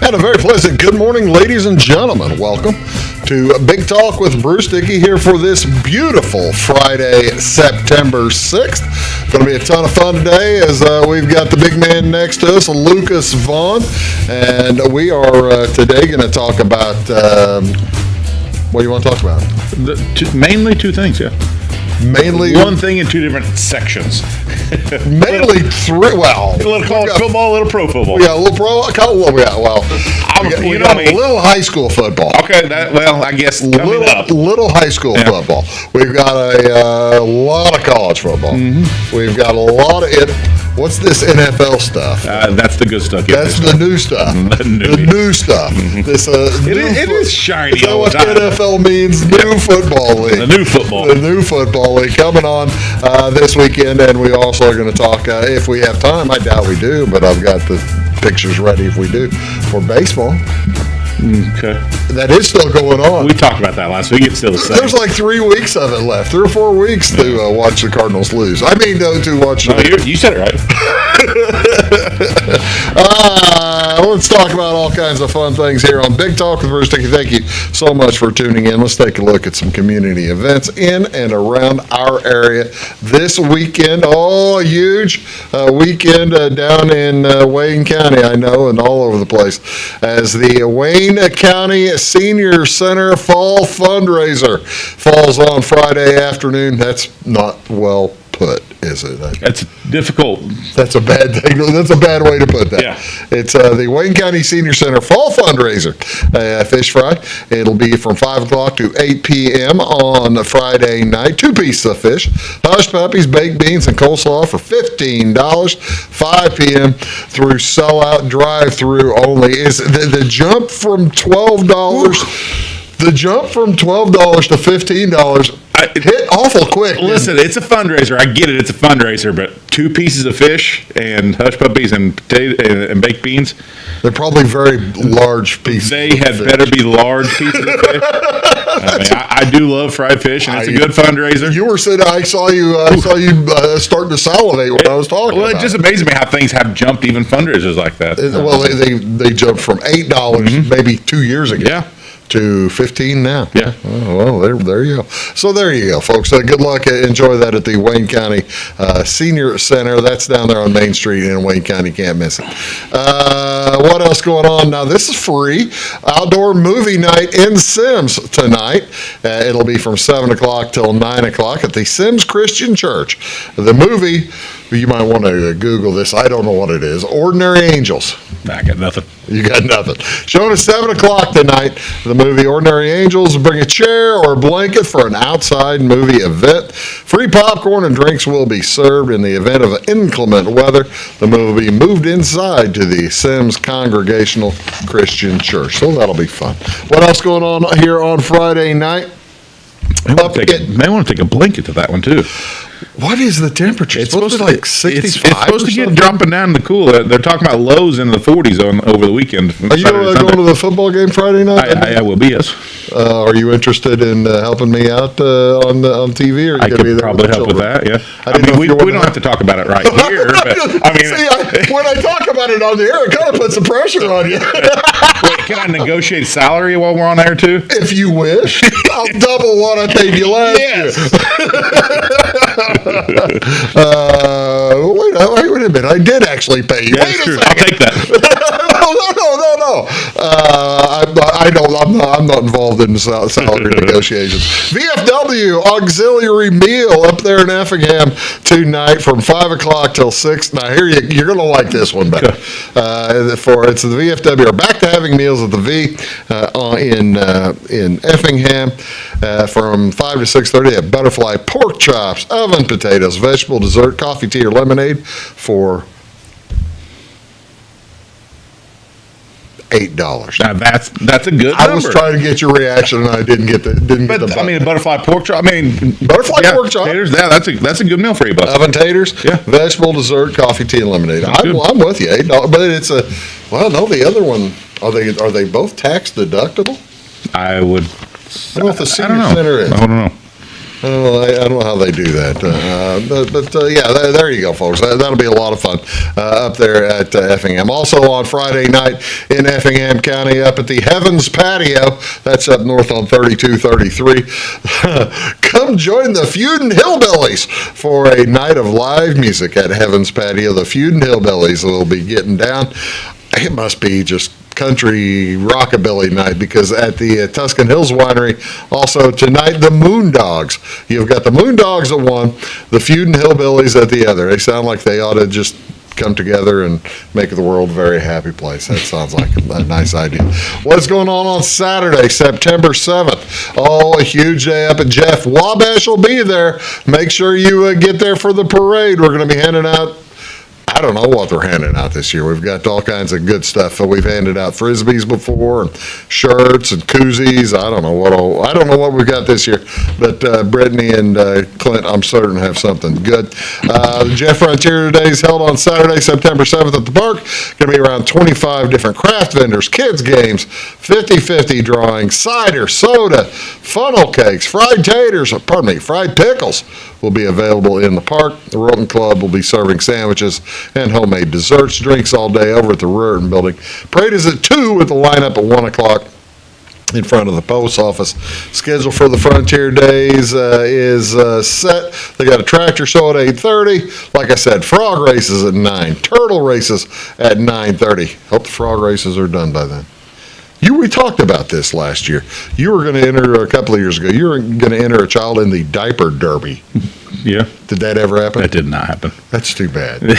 And a very pleasant good morning, ladies and gentlemen. Welcome to Big Talk with Bruce Dickey here for this beautiful Friday, September 6th. Going to be a ton of fun today as we've got the big man next to us, Lucas Vaughan. And we are today going to talk about, what do you want to talk about? Mainly two things, yeah. Mainly one thing in two different sections. Mainly three. Well, a little college football, a little pro football. Yeah, a little pro. We got a little high school football. Okay, I guess little high school football. We've got a lot of college football. Mm-hmm. We've got a lot of it. What's this NFL stuff? That's the good stuff. That's the new stuff. The new stuff. Mm-hmm. It is shiny. Is that what the NFL means? New football league. The new football. The new football league coming on this weekend, and we also are going to talk, if we have time. I doubt we do, but I've got the pictures ready if we do, for baseball. Okay. That is still going on. We talked about that last week. It's still the same. There's like 3 weeks of it left. 3 or 4 weeks to watch the Cardinals lose. I mean, to watch. No, you said it right. Let's talk about all kinds of fun things here on Big Talk with Bruce Dickey. Thank you so much for tuning in. Let's take a look at some community events in and around our area this weekend. Oh, huge weekend down in Wayne County, I know, and all over the place, as the Wayne County Senior Center Fall Fundraiser falls on Friday afternoon. That's not well put, is it? That's difficult. That's a bad thing. That's a bad way to put that. Yeah. It's the Wayne County Senior Center Fall Fundraiser fish fry. It'll be from 5 o'clock to 8 p.m. on Friday night. 2 pieces of fish, hush puppies, baked beans, and coleslaw for $15. 5 p.m. through sellout drive-through only. Is the jump from $12? The jump from $12 to $15 hit awful quick. Listen, it's a fundraiser. I get it. It's a fundraiser, but 2 pieces of fish and hush puppies and potato and baked beans. They're probably very large pieces. They had better be large pieces of fish. I do love fried fish, and it's a good fundraiser. You were sitting. I saw you starting to salivate when I was talking. Well, it just amazes me how things have jumped, even fundraisers like that. Well, they jumped from $8 maybe 2 years ago. Yeah. To 15 now. Yeah. Oh, well, there you go. So there you go, folks. Good luck. Enjoy that at the Wayne County Senior Center. That's down there on Main Street in Wayne County. Can't miss it. What else going on? Now, this is free. Outdoor movie night in Sims tonight. It'll be from 7 o'clock till 9 o'clock at the Sims Christian Church. The movie, you might want to Google this. I don't know what it is. Ordinary Angels. I got nothing. You got nothing. Showing at 7 o'clock tonight, the movie Ordinary Angels. Bring a chair or a blanket for an outside movie event. Free popcorn and drinks will be served in the event of inclement weather. The movie will be moved inside to the Sims Congregational Christian Church. So that'll be fun. What else going on here on Friday night? May want to take a blanket to that one, too. What is the temperature? It's supposed to be like 65. It's supposed to get dropping down in the cool. They're talking about lows in the 40s over the weekend. Are you going to the football game Friday night? I will be, yes. Are you interested in helping me out on TV? Or I could probably help with that, yeah. We don't have to talk about it right here. But, See, when I talk about it on the air, it kind of puts some pressure on you. Wait, can I negotiate salary while we're on air, too? If you wish. I'll double what I paid you last year. Wait a minute. I did actually pay you. Yeah, wait a second. I'll take that. No. I'm not involved in salary negotiations. VFW auxiliary meal up there in Effingham tonight from 5 o'clock till 6. Now here you're going to like this one better. It's the VFW are back to having meals at the V in Effingham from 5 to 6:30. They have butterfly pork chops, oven potatoes, vegetable dessert, coffee, tea, or lemonade for $8. Now that's a good number. I was trying to get your reaction, and I didn't get the. A butterfly pork chop. Butterfly pork chop. Taters. Yeah, that's a good meal for you, bud. Oven taters. Yeah. Vegetable dessert, coffee, tea, and lemonade. I'm with you. $8, but it's a. Well, no, the other one. Are they both tax deductible? I would. I don't know what the senior center is. I don't know. I don't know how how they do that. Yeah, there you go, folks. That'll be a lot of fun up there at Effingham. Also on Friday night in Effingham County, up at the Heavens Patio. That's up north on 3233. Come join the Feudin' Hillbillies for a night of live music at Heavens Patio. The Feudin' Hillbillies will be getting down. It must be just country rockabilly night, because at the Tuscan Hills Winery, also tonight, the Moondogs. You've got the Moondogs at one, the Feudin' Hillbillies at the other. They sound like they ought to just come together and make the world a very happy place. That sounds like a nice idea. What's going on Saturday, September 7th? Oh, a huge day up at Jeff. Wabash will be there. Make sure you get there for the parade. We're going to be handing out, I don't know what they're handing out this year. We've got all kinds of good stuff. We've handed out Frisbees before, and shirts and koozies. I don't know what we've got this year, but Brittany and Clint, I'm certain, have something good. The Jeff Frontier Day is held on Saturday, September 7th at the park. Going to be around 25 different craft vendors, kids games, 50-50 drawing, cider, soda, funnel cakes, fried pickles will be available in the park. The Rolton Club will be serving sandwiches and homemade desserts, drinks all day over at the Ruritan Building. Parade is at 2 with the lineup at 1 o'clock in front of the post office. Schedule for the Frontier Days is set. They got a tractor show at 8:30. Like I said, frog races at 9, turtle races at 9:30. Hope the frog races are done by then. We talked about this last year. You were going to enter, a couple of years ago, you were going to enter a child in the diaper derby. Yeah. Did that ever happen? That did not happen. That's too bad. And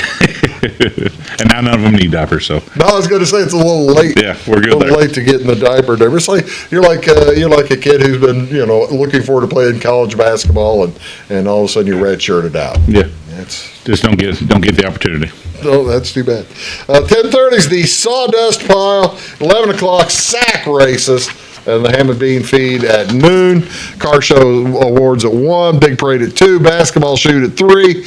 now none of them need diapers, so. No, I was going to say it's a little late. Yeah, we're good A little there. late to get in the diaper derby. It's like you're like a kid who's been looking forward to playing college basketball, and all of a sudden you're red-shirted out. Yeah. That's Just don't get the opportunity. No, that's too bad. 10:30 is the sawdust pile. 11 o'clock sack races. And the ham and bean feed at noon. Car show awards at 1. Big parade at 2. Basketball shoot at 3.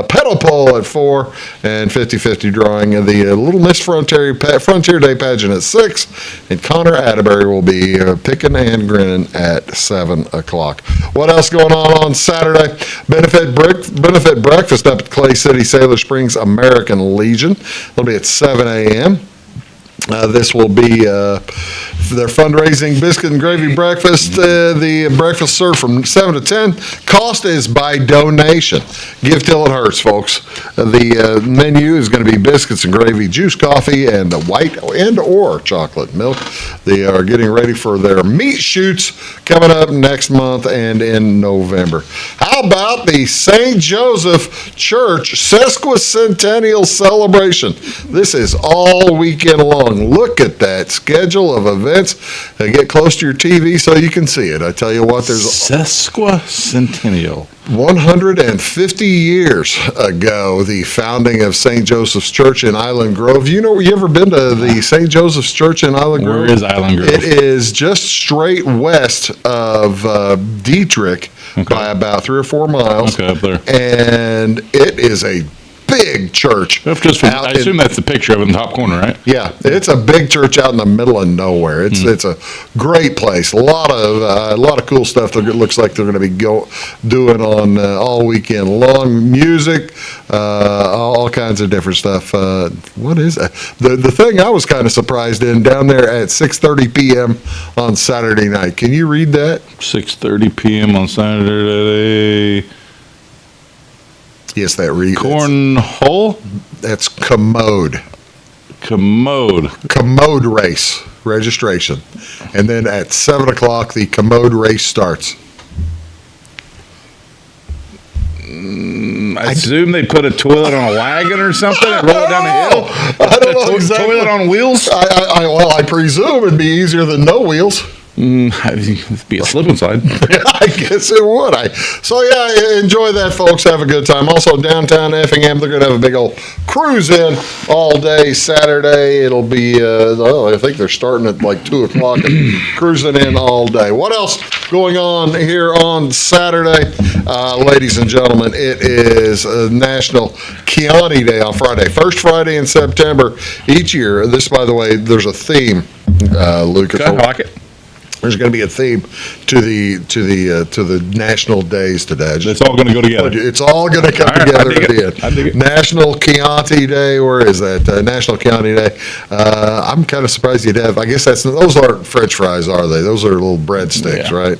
Pedal pole at 4. And 50-50 drawing of the Little Miss Frontier Day pageant at 6. And Connor Atterbury will be picking and grinning at 7 o'clock. What else going on Saturday? Benefit breakfast up at Clay City Sailor Springs American Legion. It'll be at 7 a.m. This will be their fundraising biscuit and gravy breakfast. The breakfast served from 7 to 10. Cost is by donation. Give till it hurts, folks. The menu is going to be biscuits and gravy, juice, coffee, and white and or chocolate milk. They are getting ready for their meat shoots coming up next month and in November. How about the St. Joseph Church Sesquicentennial Celebration? This is all weekend long. Look at that schedule of events. Get close to your TV so you can see it. I tell you what, there's Sesquicentennial. 150 years ago, the founding of St. Joseph's Church in Island Grove. You ever been to the St. Joseph's Church in Island Grove? Where is Island Grove? It is just straight west of Dietrich by about 3 or 4 miles. Okay, up there. And it is a big church. I assume that's the picture of it in the top corner, right? Yeah, it's a big church out in the middle of nowhere. It's a great place. A lot of cool stuff that it looks like they're going to be doing on all weekend long. Music, all kinds of different stuff. What is that? The thing I was kind of surprised in down there at 6:30 p.m. on Saturday night. Can you read that? 6:30 p.m. on Saturday. Yes, that reads. Cornhole? That's Commode. Commode race registration. And then at 7 o'clock, the Commode race starts. I assume they put a toilet on a wagon or something and roll it down the hill. I don't know exactly. Toilet on wheels? I presume it'd be easier than no wheels. It'd be a slip and slide. I guess it would. So enjoy that, folks. Have a good time. Also, downtown Effingham, they're going to have a big old cruise in all day Saturday. It'll be, I think they're starting at like 2 o'clock and cruising in all day. What else going on here on Saturday? Ladies and gentlemen, it is National Chianti Day on Friday. First Friday in September each year. This, by the way, there's a theme, Lucas. Okay, I like it. There's going to be a theme to the national days today. It's all going to go together. It's all going to come All right, together I dig at the it. end. I dig it. National Chianti Day. Where is that? National Chianti Day. I'm kind of surprised you'd have. I guess those aren't French fries, are they? Those are little breadsticks, Yeah. right?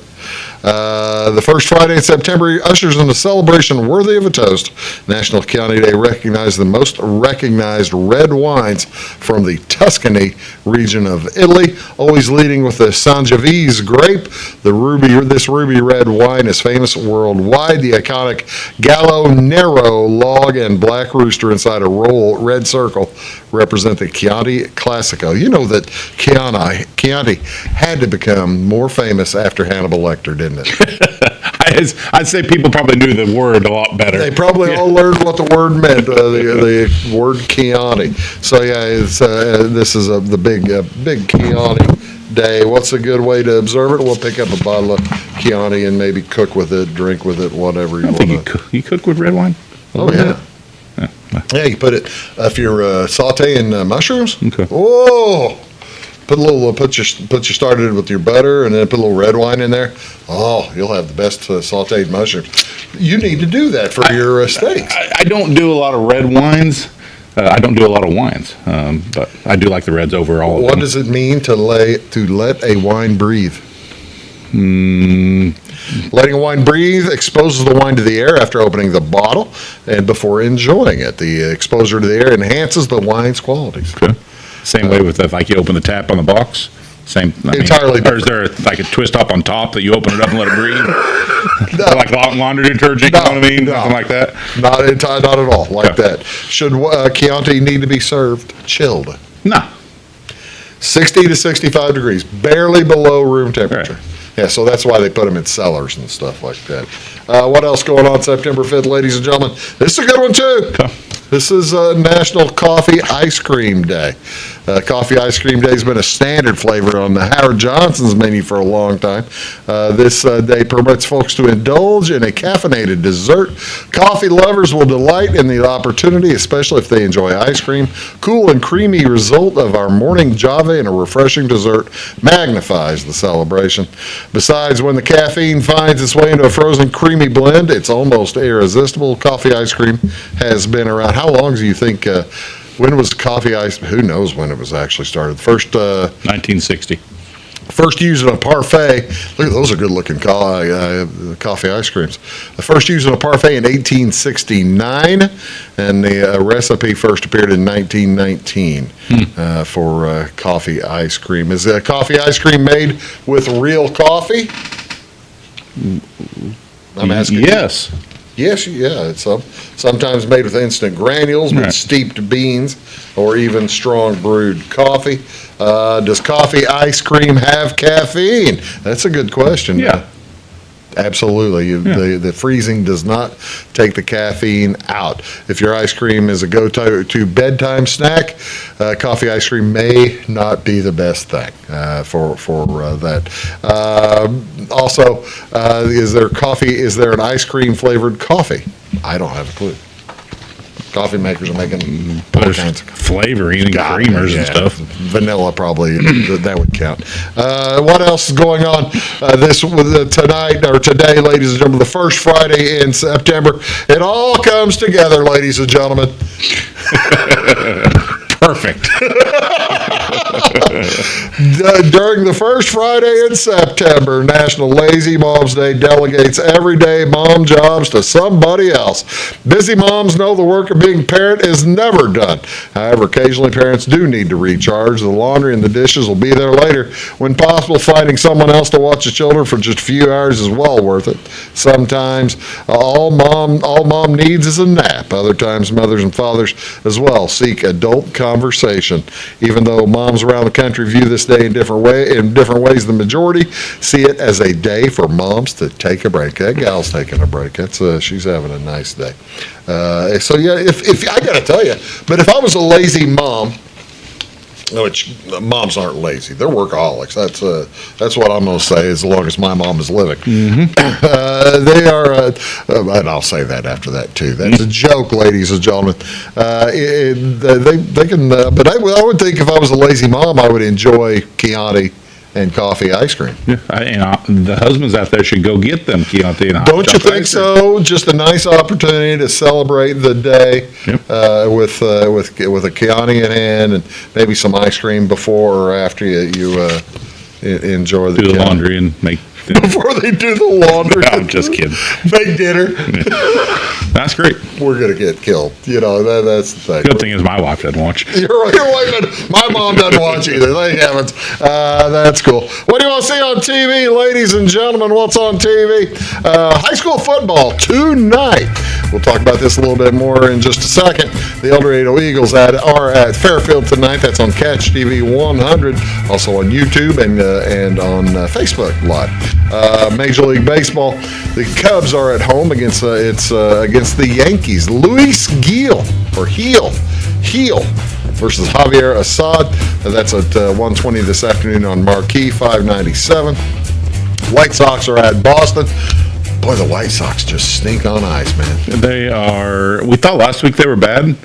The first Friday in September ushers in a celebration worthy of a toast. National Chianti Day recognizes the most recognized red wines from the Tuscany region of Italy, always leading with the Sangiovese grape. This ruby red wine is famous worldwide. The iconic Gallo Nero log and black rooster inside a roll red circle represent the Chianti Classico. You know that Chianti had to become more famous after Hannibal Lecter, didn't it? I'd say people probably knew the word a lot better. They probably all learned what the word meant, the word Chianti. So yeah, this is the big Chianti Day. What's a good way to observe it? We'll pick up a bottle of Chianti and maybe cook with it, drink with it, whatever you I want think to. you cook with red wine? Oh yeah. Yeah, you put it if you're sautéing mushrooms. Okay. Whoa! Put you started with your butter and then put a little red wine in there. Oh, you'll have the best sautéed mushrooms. You need to do that for your steaks. I don't do a lot of red wines. I don't do a lot of wines, but I do like the reds overall. What does it mean to let a wine breathe? Letting a wine breathe exposes the wine to the air after opening the bottle and before enjoying it. The exposure to the air enhances the wine's qualities. Okay. Same way with like you open the tap on the box. Same. Entirely Or is there like a twist top on top that you open it up and let it breathe? No. Like laundry detergent, you know what I mean? No. Something like that. Not at all like Okay. that. Should Chianti need to be served chilled? No. 60 to 65 degrees, barely below room temperature. Right. Yeah, so that's why they put them in cellars and stuff like that. What else going on September 5th, ladies and gentlemen? This is a good one, too. Okay. This is National Coffee Ice Cream Day. Coffee ice cream day has been a standard flavor on the Howard Johnson's menu for a long time. This day permits folks to indulge in a caffeinated dessert. Coffee lovers will delight in the opportunity, especially if they enjoy ice cream. Cool and creamy result of our morning Java and a refreshing dessert magnifies the celebration. Besides, when the caffeine finds its way into a frozen creamy blend, it's almost irresistible. Coffee ice cream has been around. How long do you think? When was coffee ice? Who knows when it was actually started? First 1960. First used in a parfait. Look, those are good-looking coffee ice creams. The first used in a parfait in 1869, and the recipe first appeared in 1919 for coffee ice cream. Is coffee ice cream made with real coffee? I'm asking. Yes. Yes, yeah, it's sometimes made with instant granules, with Right. steeped beans, or even strong brewed coffee. Does coffee ice cream have caffeine? That's a good question. Yeah. Absolutely. The freezing does not take the caffeine out. If your ice cream is a go-to bedtime snack, coffee ice cream may not be the best thing for that. Also, is there an ice cream flavored coffee? I don't have a clue. Coffee makers are making all There's kinds of flavoring and God, creamers yeah, and stuff. Vanilla probably, that would count. What else is going on tonight or today, ladies and gentlemen? The first Friday in September. It all comes together, ladies and gentlemen. Perfect. During the first Friday in September, National Lazy Moms Day delegates everyday mom jobs to somebody else. Busy moms know the work of being a parent is never done. However, occasionally parents do need to recharge. The laundry and the dishes will be there later. When possible, finding someone else to watch the children for just a few hours is well worth it. Sometimes all mom needs is a nap. Other times, mothers and fathers as well seek adult conversation. Even though moms around the country view this day in different ways, the majority see it as a day for moms to take a break. That gal's taking a break. She's having a nice day. So yeah, if I got to tell you, but if I was a lazy mom, which moms aren't lazy, they're workaholics. That's what I'm going to say. As long as my mom is living, they are. And I'll say that after that too. That's a joke, ladies and gentlemen. They can. But I would think if I was a lazy mom, I would enjoy Chianti and coffee ice cream. Yeah, the husbands out there should go get them Chianti and hot Don't you chocolate think ice cream. so? Just a nice opportunity to celebrate the day Yep. with a Chianti in hand and maybe some ice cream before or after you enjoy the Do the Chianti. laundry and make dinner. Before they do the laundry. I'm just kidding. Make dinner. That's great. We're going to get killed. That's the thing. Good thing is my wife doesn't watch. You're waving. My mom doesn't watch either. Thank heavens. That's cool. What do you want to see on TV, ladies and gentlemen? What's on TV? High school football tonight. We'll talk about this a little bit more in just a second. The El Dorado Eagles are at Fairfield tonight. That's on Catch TV 100. Also on YouTube and on Facebook Live. Major League Baseball. The Cubs are at home against the Yankees. Luis Gil versus Javier Assad. That's at 1:20 this afternoon on Marquee 597. White Sox are at Boston. Boy, the White Sox just stink on ice, man. We thought last week they were bad,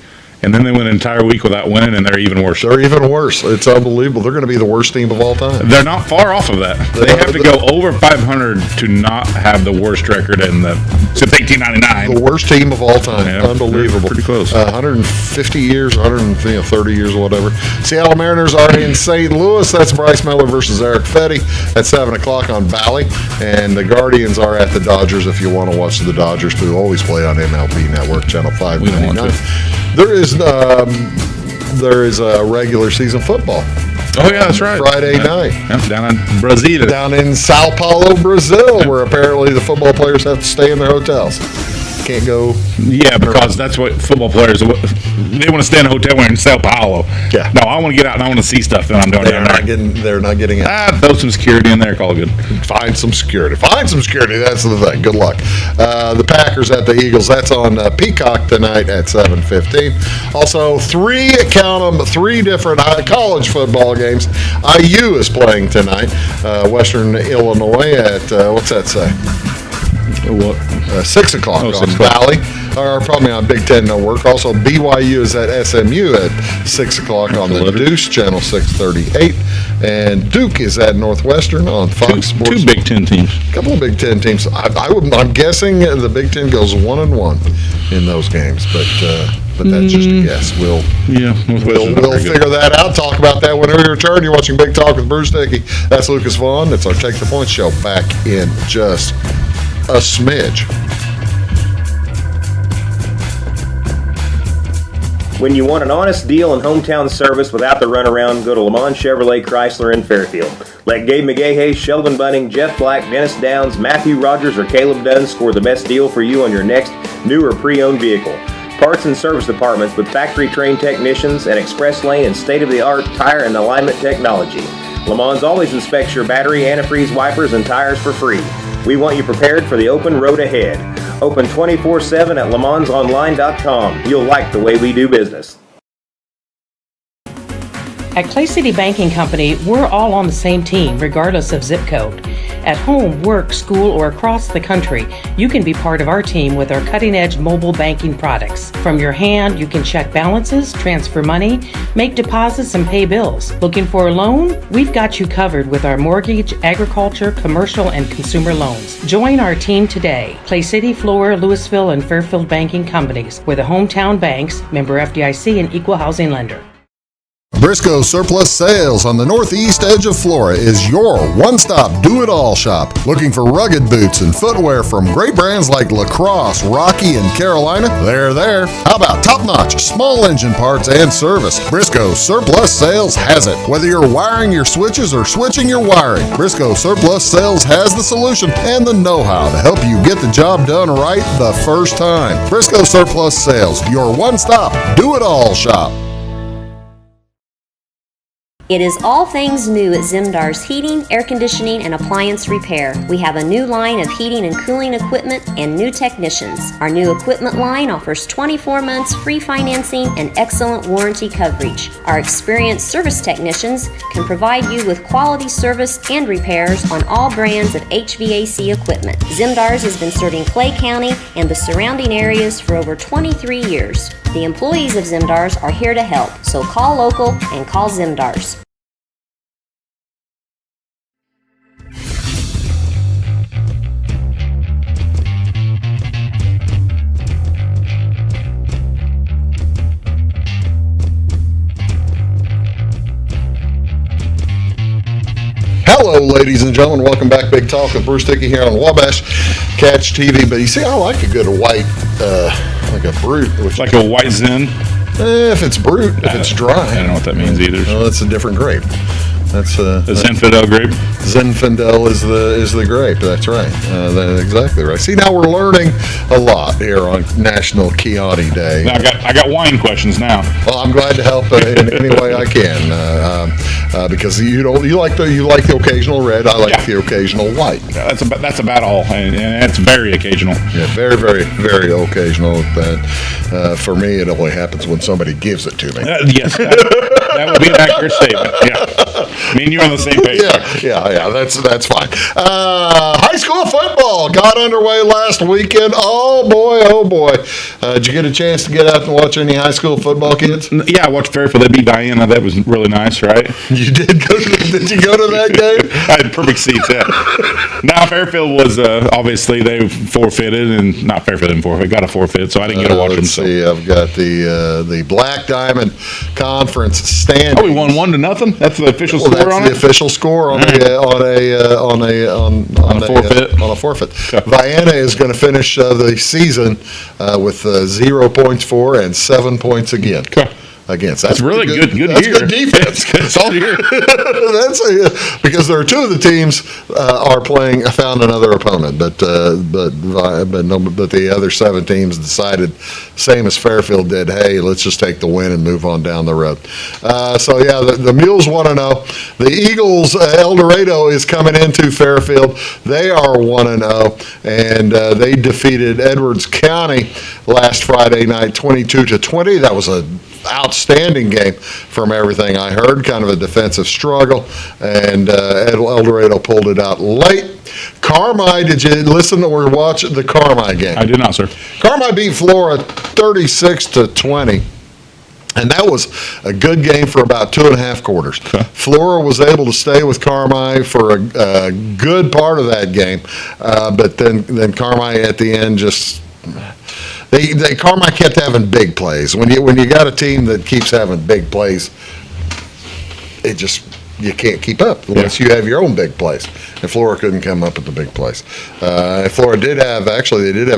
and then they went an entire week without winning, and they're even worse. They're even worse. It's unbelievable. They're going to be the worst team of all time. They're not far off of that. They have to go over 500 to not have the worst record since 1899. The worst team of all time. Yeah, Unbelievable. pretty close. 150 years, 130 years or whatever. Seattle Mariners are in St. Louis. That's Bryce Miller versus Eric Fetty at 7 o'clock on Valley. And the Guardians are at the Dodgers if you want to watch the Dodgers, who always play on MLB Network, Channel 599. There is a regular season football. Oh, yeah, that's right. Friday night. Yep, down in Brazil. Down in Sao Paulo, Brazil, where apparently the football players have to stay in their hotels. Can't go. Yeah, because that's what football players, they want to stay in a hotel when they're in Sao Paulo. Yeah. No, I want to get out and I want to see stuff that I'm doing down there. They're not getting it. Throw some security in there, call it good. Find some security. That's the thing. Good luck. The Packers at the Eagles. That's on Peacock tonight at 7:15. Also, three different college football games. IU is playing tonight. Western Illinois at, what's that say? What? 6 o'clock on 6 o'clock. Valley. Or probably on Big Ten Network. Also, BYU is at SMU at 6 o'clock on the Deuce, Channel 638. And Duke is at Northwestern on Fox Sports. Two Big Ten teams. A couple of Big Ten teams. I'm guessing the Big Ten goes 1-1 in those games, but that's just a guess. We'll figure that out. Talk about that when we return. You're watching Big Talk with Bruce Dickey. That's Lucas Vaughan. It's our Take the Point show. Back in just a smidge. When you want an honest deal and hometown service without the runaround, go to Le Mans Chevrolet Chrysler in Fairfield. Let Gabe McGahey, Sheldon Bunning, Jeff Black, Dennis Downs, Matthew Rogers, or Caleb Dunn score the best deal for you on your next new or pre-owned vehicle. Parts and service departments with factory-trained technicians and express lane and state-of-the-art tire and alignment technology. Le Mans always inspects your battery, antifreeze, wipers, and tires for free. We want you prepared for the open road ahead. Open 24/7 at lemansonline.com. You'll like the way we do business. At Clay City Banking Company, we're all on the same team, regardless of zip code. At home, work, school, or across the country, you can be part of our team with our cutting-edge mobile banking products. From your hand, you can check balances, transfer money, make deposits, and pay bills. Looking for a loan? We've got you covered with our mortgage, agriculture, commercial, and consumer loans. Join our team today. Clay City, Flora, Louisville, and Fairfield Banking Companies. We're the hometown banks, member FDIC, and equal housing lender. Briscoe Surplus Sales on the northeast edge of Flora is your one-stop do-it-all shop. Looking for rugged boots and footwear from great brands like Lacrosse, Rocky, and Carolina? They're there. How about top-notch small engine parts and service? Briscoe Surplus Sales has it. Whether you're wiring your switches or switching your wiring, Briscoe Surplus Sales has the solution and the know-how to help you get the job done right the first time. Briscoe Surplus Sales, your one-stop do-it-all shop. It is all things new at Zimdar's Heating, Air Conditioning, and Appliance Repair. We have a new line of heating and cooling equipment and new technicians. Our new equipment line offers 24 months free financing and excellent warranty coverage. Our experienced service technicians can provide you with quality service and repairs on all brands of HVAC equipment. Zimdar's has been serving Clay County and the surrounding areas for over 23 years. The employees of Zimdar's are here to help, so call local and call Zimdar's. ladies and gentlemen. Welcome back. Big Talk with Bruce Dickey here on Wabash Catch TV. But you see, I like a good white, like a brute. Like a white Zen. If it's brute, if it's dry. I don't know what that means either. Well, that's a different grape. That's a Zinfandel grape. Zinfandel is the grape. That's right. That's exactly right. See, now we're learning a lot here on National Chianti Day. Now I got wine questions now. Well, I'm glad to help in any way I can, because you like the occasional red. I like the occasional white. That's about all, and it's very occasional. Yeah, very, very, very occasional. But for me, it only happens when somebody gives it to me. Yes, that would be an accurate statement. Yeah. Me and you on the same page. Yeah. That's fine. High school football got underway last weekend. Oh boy. Did you get a chance to get out and watch any high school football, kids? Yeah, I watched Fairfield. They beat Diana. That was really nice, right? You did go to? Did you go to that game? I had perfect seats. Yeah. Now Fairfield was obviously they forfeited, and not Fairfield didn't forfeit. Got a forfeit, so I didn't get to watch them. Let's see. I've got the Black Diamond Conference standings. Oh, we won 1-0. That's the official score that's on the it. Official score on a forfeit. Vienna is going to finish the season with 0 points for and 7 points again. Against. That's really good. That's year. good defense. It's all year. Because there are two of the teams found another opponent, but the other 7 teams decided, same as Fairfield did, hey, let's just take the win and move on down the road. The Mules 1-0. The Eagles, El Dorado is coming into Fairfield. They are 1-0, and they defeated Edwards County last Friday night, 22-20. That was an outstanding game from everything I heard. Kind of a defensive struggle, and El Dorado pulled it out late. Carmi, did you listen or watch the Carmi game? I did not, sir. Carmi beat Flora 36-20. And that was a good game for about 2.5 quarters. Okay. Flora was able to stay with Carmi for a good part of that game, but then Carmi at the end just. Carmi kept having big plays. When you got a team that keeps having big plays, you can't keep up unless you have your own big plays. And Flora couldn't come up with the big plays. Flora did have a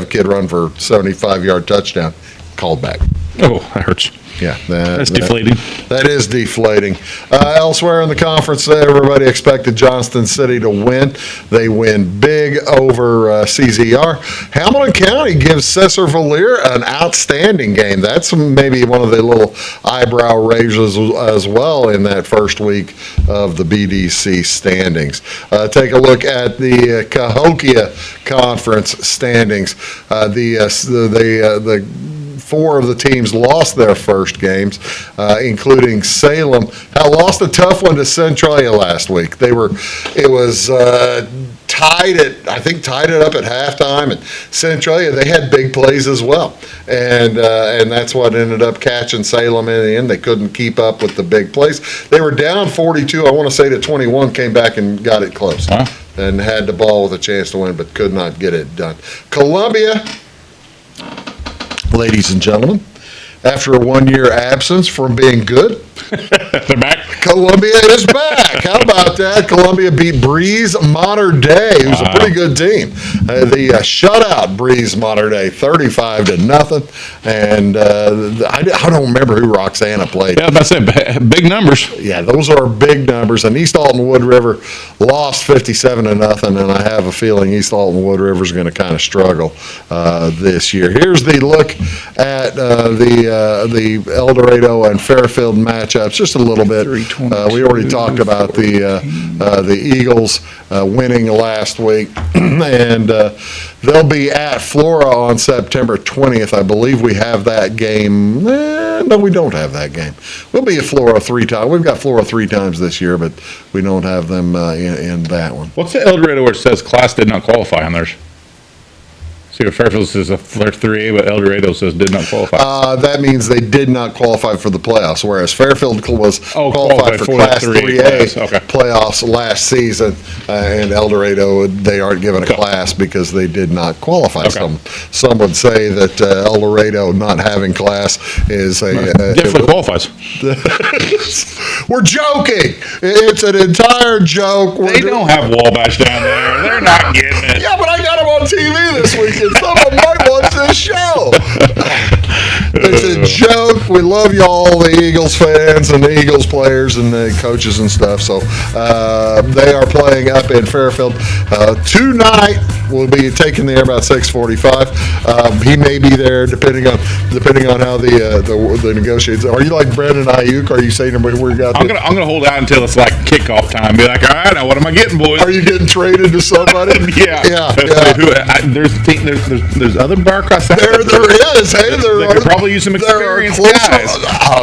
kid run for 75-yard touchdown, called back. Oh, that hurts. Yeah, that's deflating. That is deflating. Elsewhere in the conference, everybody expected Johnston City to win. They win big over CZR. Hamilton County gives Cesar Valier an outstanding game. That's maybe one of the little eyebrow raises as well in that first week of the BDC standings. Take a look at the Cahokia Conference standings. The 4 of the teams lost their first games, including Salem. Lost a tough one to Centralia last week. It was tied it up at halftime, and Centralia, they had big plays as well, and that's what ended up catching Salem in the end. They couldn't keep up with the big plays. They were down 42, I want to say, to 21, came back and got it close, and had the ball with a chance to win, but could not get it done. Columbia, ladies and gentlemen, after a 1-year absence from being good, they're back. Columbia is back. How about that? Columbia beat Breeze Mater Dei, who's a pretty good team. The shutout Breeze Mater Dei, 35-0. And I don't remember who Roxana played. Yeah, I was about to say, big numbers. Yeah, those are big numbers. And East Alton Wood River lost 57-0, and I have a feeling East Alton Wood River is going to kind of struggle this year. Here's the look at the El Dorado and Fairfield matchups, just a little bit. We already talked about the Eagles winning last week, and they'll be at Flora on September 20th. I believe we have that game. No, we don't have that game. We'll be at Flora 3 times. We've got Flora 3 times this year, but we don't have them in that one. What's the El Dorado where it says class did not qualify on theirs? See, Fairfield says they're 3A, but El Dorado says did not qualify. That means they did not qualify for the playoffs, whereas Fairfield was qualified for Class 3A playoffs last season, and El Dorado, they aren't given a class because they did not qualify. Some would say that El Dorado not having class is definitely qualifies. We're joking. It's an entire joke. They don't have Wabash down there. They're not getting it. Yeah, but I got them on TV this weekend. Some of them might watch this show. It's a joke. We love y'all, the Eagles fans and the Eagles players and the coaches and stuff. So they are playing up in Fairfield tonight. We'll be taking the air about 6:45. He may be there depending on how the negotiations. Are you like Brandon Ayuk? Are you saying we got? I'm gonna hold out until it's like kickoff time. Be like, all right, now what am I getting, boys? Are you getting traded to somebody? Yeah. There's other bar across that. There is. Hey, they could probably use some experience guys.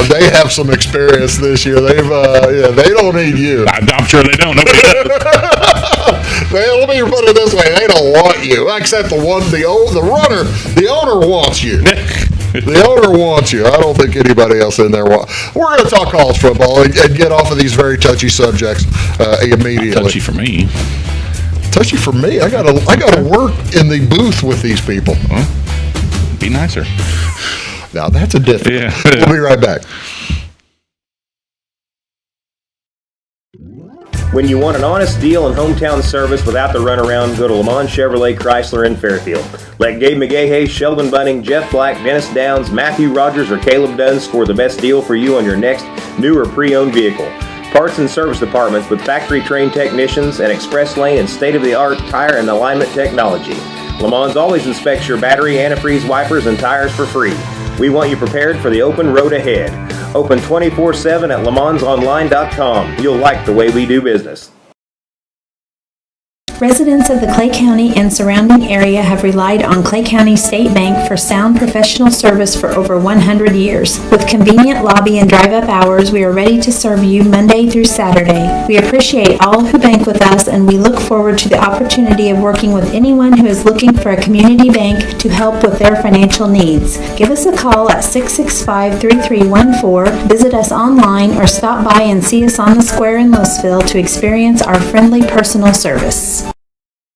They have some experience this year. They don't need you. I'm sure they don't. Nobody does. Let me put it this way: they don't want you, except the runner. The owner wants you. The owner wants you. I don't think anybody else in there wants. We're going to talk college football and get off of these very touchy subjects immediately. Touchy for me. Touchy for me. I got to work in the booth with these people. Well, be nicer. Now that's a different. Yeah. We'll be right back. When you want an honest deal and hometown service without the runaround, go to Lamont Chevrolet Chrysler in Fairfield. Let Gabe McGahey, Sheldon Bunning, Jeff Black, Dennis Downs, Matthew Rogers, or Caleb Dunn score the best deal for you on your next new or pre-owned vehicle. Parts and service departments with factory-trained technicians and express lane and state-of-the-art tire and alignment technology. Lamont's always inspects your battery, antifreeze, wipers, and tires for free. We want you prepared for the open road ahead. Open 24/7 at LaMonsOnline.com. You'll like the way we do business. Residents of the Clay County and surrounding area have relied on Clay County State Bank for sound professional service for over 100 years. With convenient lobby and drive-up hours, we are ready to serve you Monday through Saturday. We appreciate all who bank with us, and we look forward to the opportunity of working with anyone who is looking for a community bank to help with their financial needs. Give us a call at 665-3314, visit us online, or stop by and see us on the square in Louisville to experience our friendly personal service.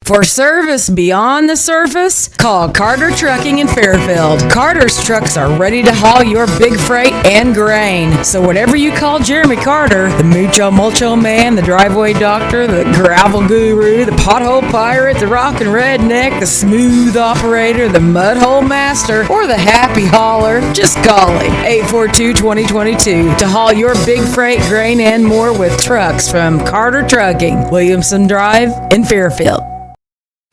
For service beyond the surface, call Carter Trucking in Fairfield. Carter's trucks are ready to haul your big freight and grain. So whatever you call Jeremy Carter, the Mucho Mulcho Man, the driveway doctor, the gravel guru, the pothole pirate, the rockin' redneck, the smooth operator, the mud hole master, or the happy hauler, just call him. 842-2022 to haul your big freight, grain, and more with trucks from Carter Trucking, Williamson Drive in Fairfield.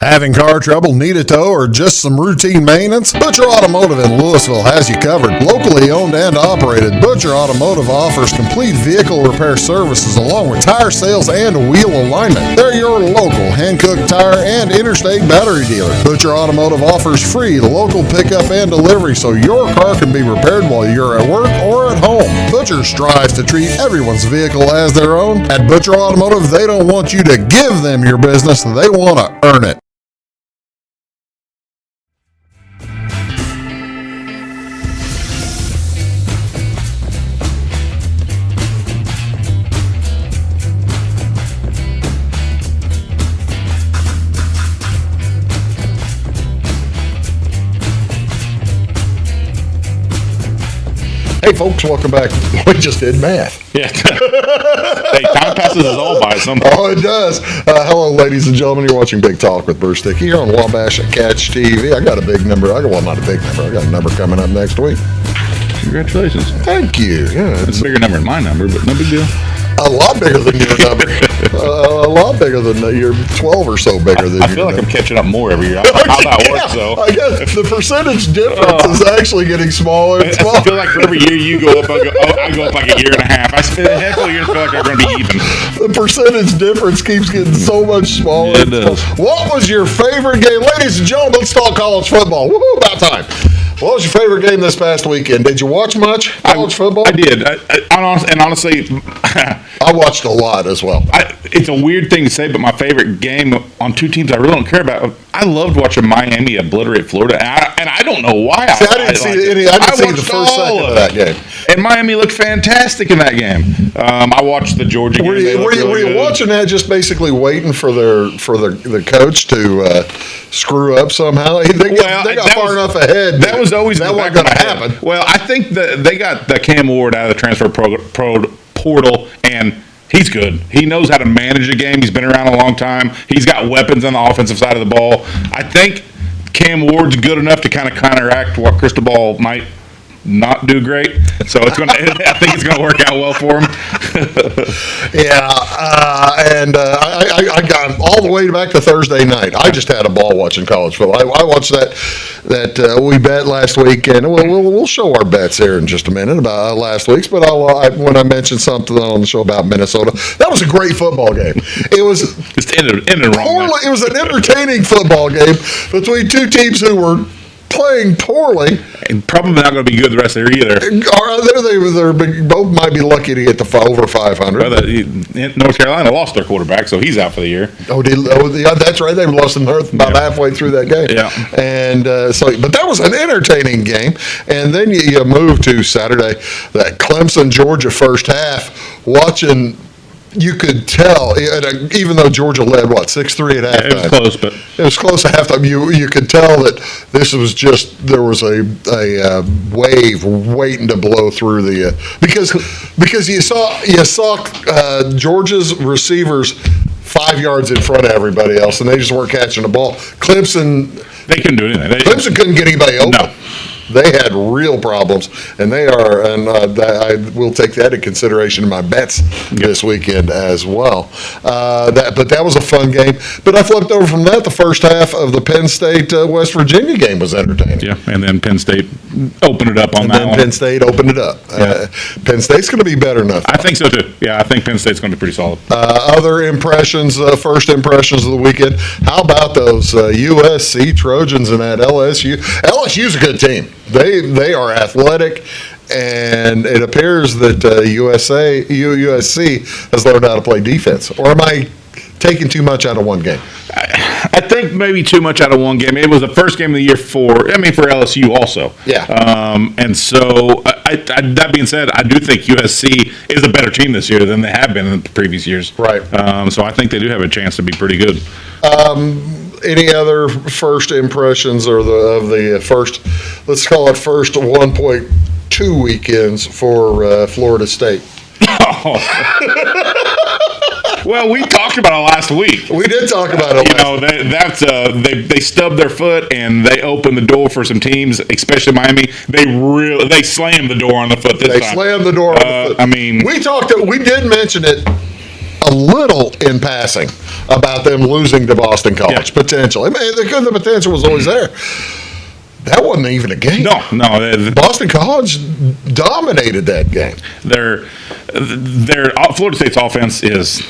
Having car trouble, need a tow, or just some routine maintenance? Butcher Automotive in Louisville has you covered. Locally owned and operated, Butcher Automotive offers complete vehicle repair services along with tire sales and wheel alignment. They're your local hand-cooked tire and interstate battery dealer. Butcher Automotive offers free local pickup and delivery so your car can be repaired while you're at work or at home. Butcher strives to treat everyone's vehicle as their own. At Butcher Automotive, they don't want you to give them your business, they want to earn it. Hey folks, welcome back. We just did math. Yeah. Hey, time passes us all by some point. Oh, it does. Hello, ladies and gentlemen. You're watching Big Talk with Bruce Dickey here on Wabash and Catch TV. I got a big number. Well, not a big number. I got a number coming up next week. Congratulations. Thank you. Yeah, It's a bigger number than my number, but no big deal. a lot bigger than your number. A lot bigger than you're 12 or so bigger than I feel like I'm catching up more every year. How that works, though. I guess the percentage difference is actually getting smaller and smaller. I feel like for every year you go up, I go up like a year and a half. I spend a handful of years feel like I'm going to be even. The percentage difference keeps getting so much smaller. It does. What was your favorite game? Ladies and gentlemen, let's talk college football. Woohoo, about time. What was your favorite game this past weekend? Did you watch much college football? I did. Honestly, I watched a lot as well. it's a weird thing to say, but my favorite game on two teams I really don't care about. I loved watching Miami obliterate Florida, and I don't know why. See, I didn't see the watched first second of that game. And Miami looked fantastic in that game. I watched the Georgia game. Were you watching that just basically waiting for the coach to screw up somehow? They got far enough ahead. That was always that wasn't going to happen. Well, I think that they got the Cam Ward out of the transfer portal, and he's good. He knows how to manage a game. He's been around a long time. He's got weapons on the offensive side of the ball. I think Cam Ward's good enough to kind of counteract what Cristobal might not do great. So I think it's gonna work out well for him. I got all the way back to Thursday night. I just had a ball watching college football. I watched that we bet last week, and we'll show our bets here in just a minute about last week's. But when I mentioned something on the show about Minnesota, that was a great football game. It was just ended wrong. It was an entertaining football game between two teams who were playing poorly. And probably not going to be good the rest of the year either. They both might be lucky to get to over 500. Well, North Carolina lost their quarterback, so he's out for the year. Yeah, that's right. They lost him about halfway through that game. Yeah. And but that was an entertaining game. And then you move to Saturday, that Clemson Georgia first half, watching. You could tell, even though Georgia led 6-3 at halftime. It was close, but it was close at halftime. You could tell that this was there was a wave waiting to blow through because you saw Georgia's receivers 5 yards in front of everybody else, and they just weren't catching the ball. Clemson, they couldn't do anything. Clemson couldn't get anybody open. No. They had real problems, and I will take that into consideration in my bets this weekend as well. But that was a fun game. But I flipped over from that. The first half of the Penn State West Virginia game was entertaining. Yeah, and then Penn State opened it up on that one. Penn State opened it up. Yeah. Penn State's going to be better enough. I think so too. Yeah, I think Penn State's going to be pretty solid. Other impressions, first impressions of the weekend. How about those USC Trojans and that LSU? LSU's a good team. They are athletic, and it appears that USC has learned how to play defense. Or am I taking too much out of one game? I think maybe too much out of one game. It was the first game of the year for LSU also. Yeah. And so, that being said, I do think USC is a better team this year than they have been in the previous years. Right. So I think they do have a chance to be pretty good. Any other first impressions of the first, let's call it first 1.2 weekends for Florida State? Well, we talked about it last week. We did talk about it. They stubbed their foot and they opened the door for some teams, especially Miami. They slammed the door on the foot this time. They slammed the door on the foot. We did mention it a little in passing about them losing to Boston College, potentially. The potential was always there. That wasn't even a game. No. Boston College dominated that game. Their Florida State's offense is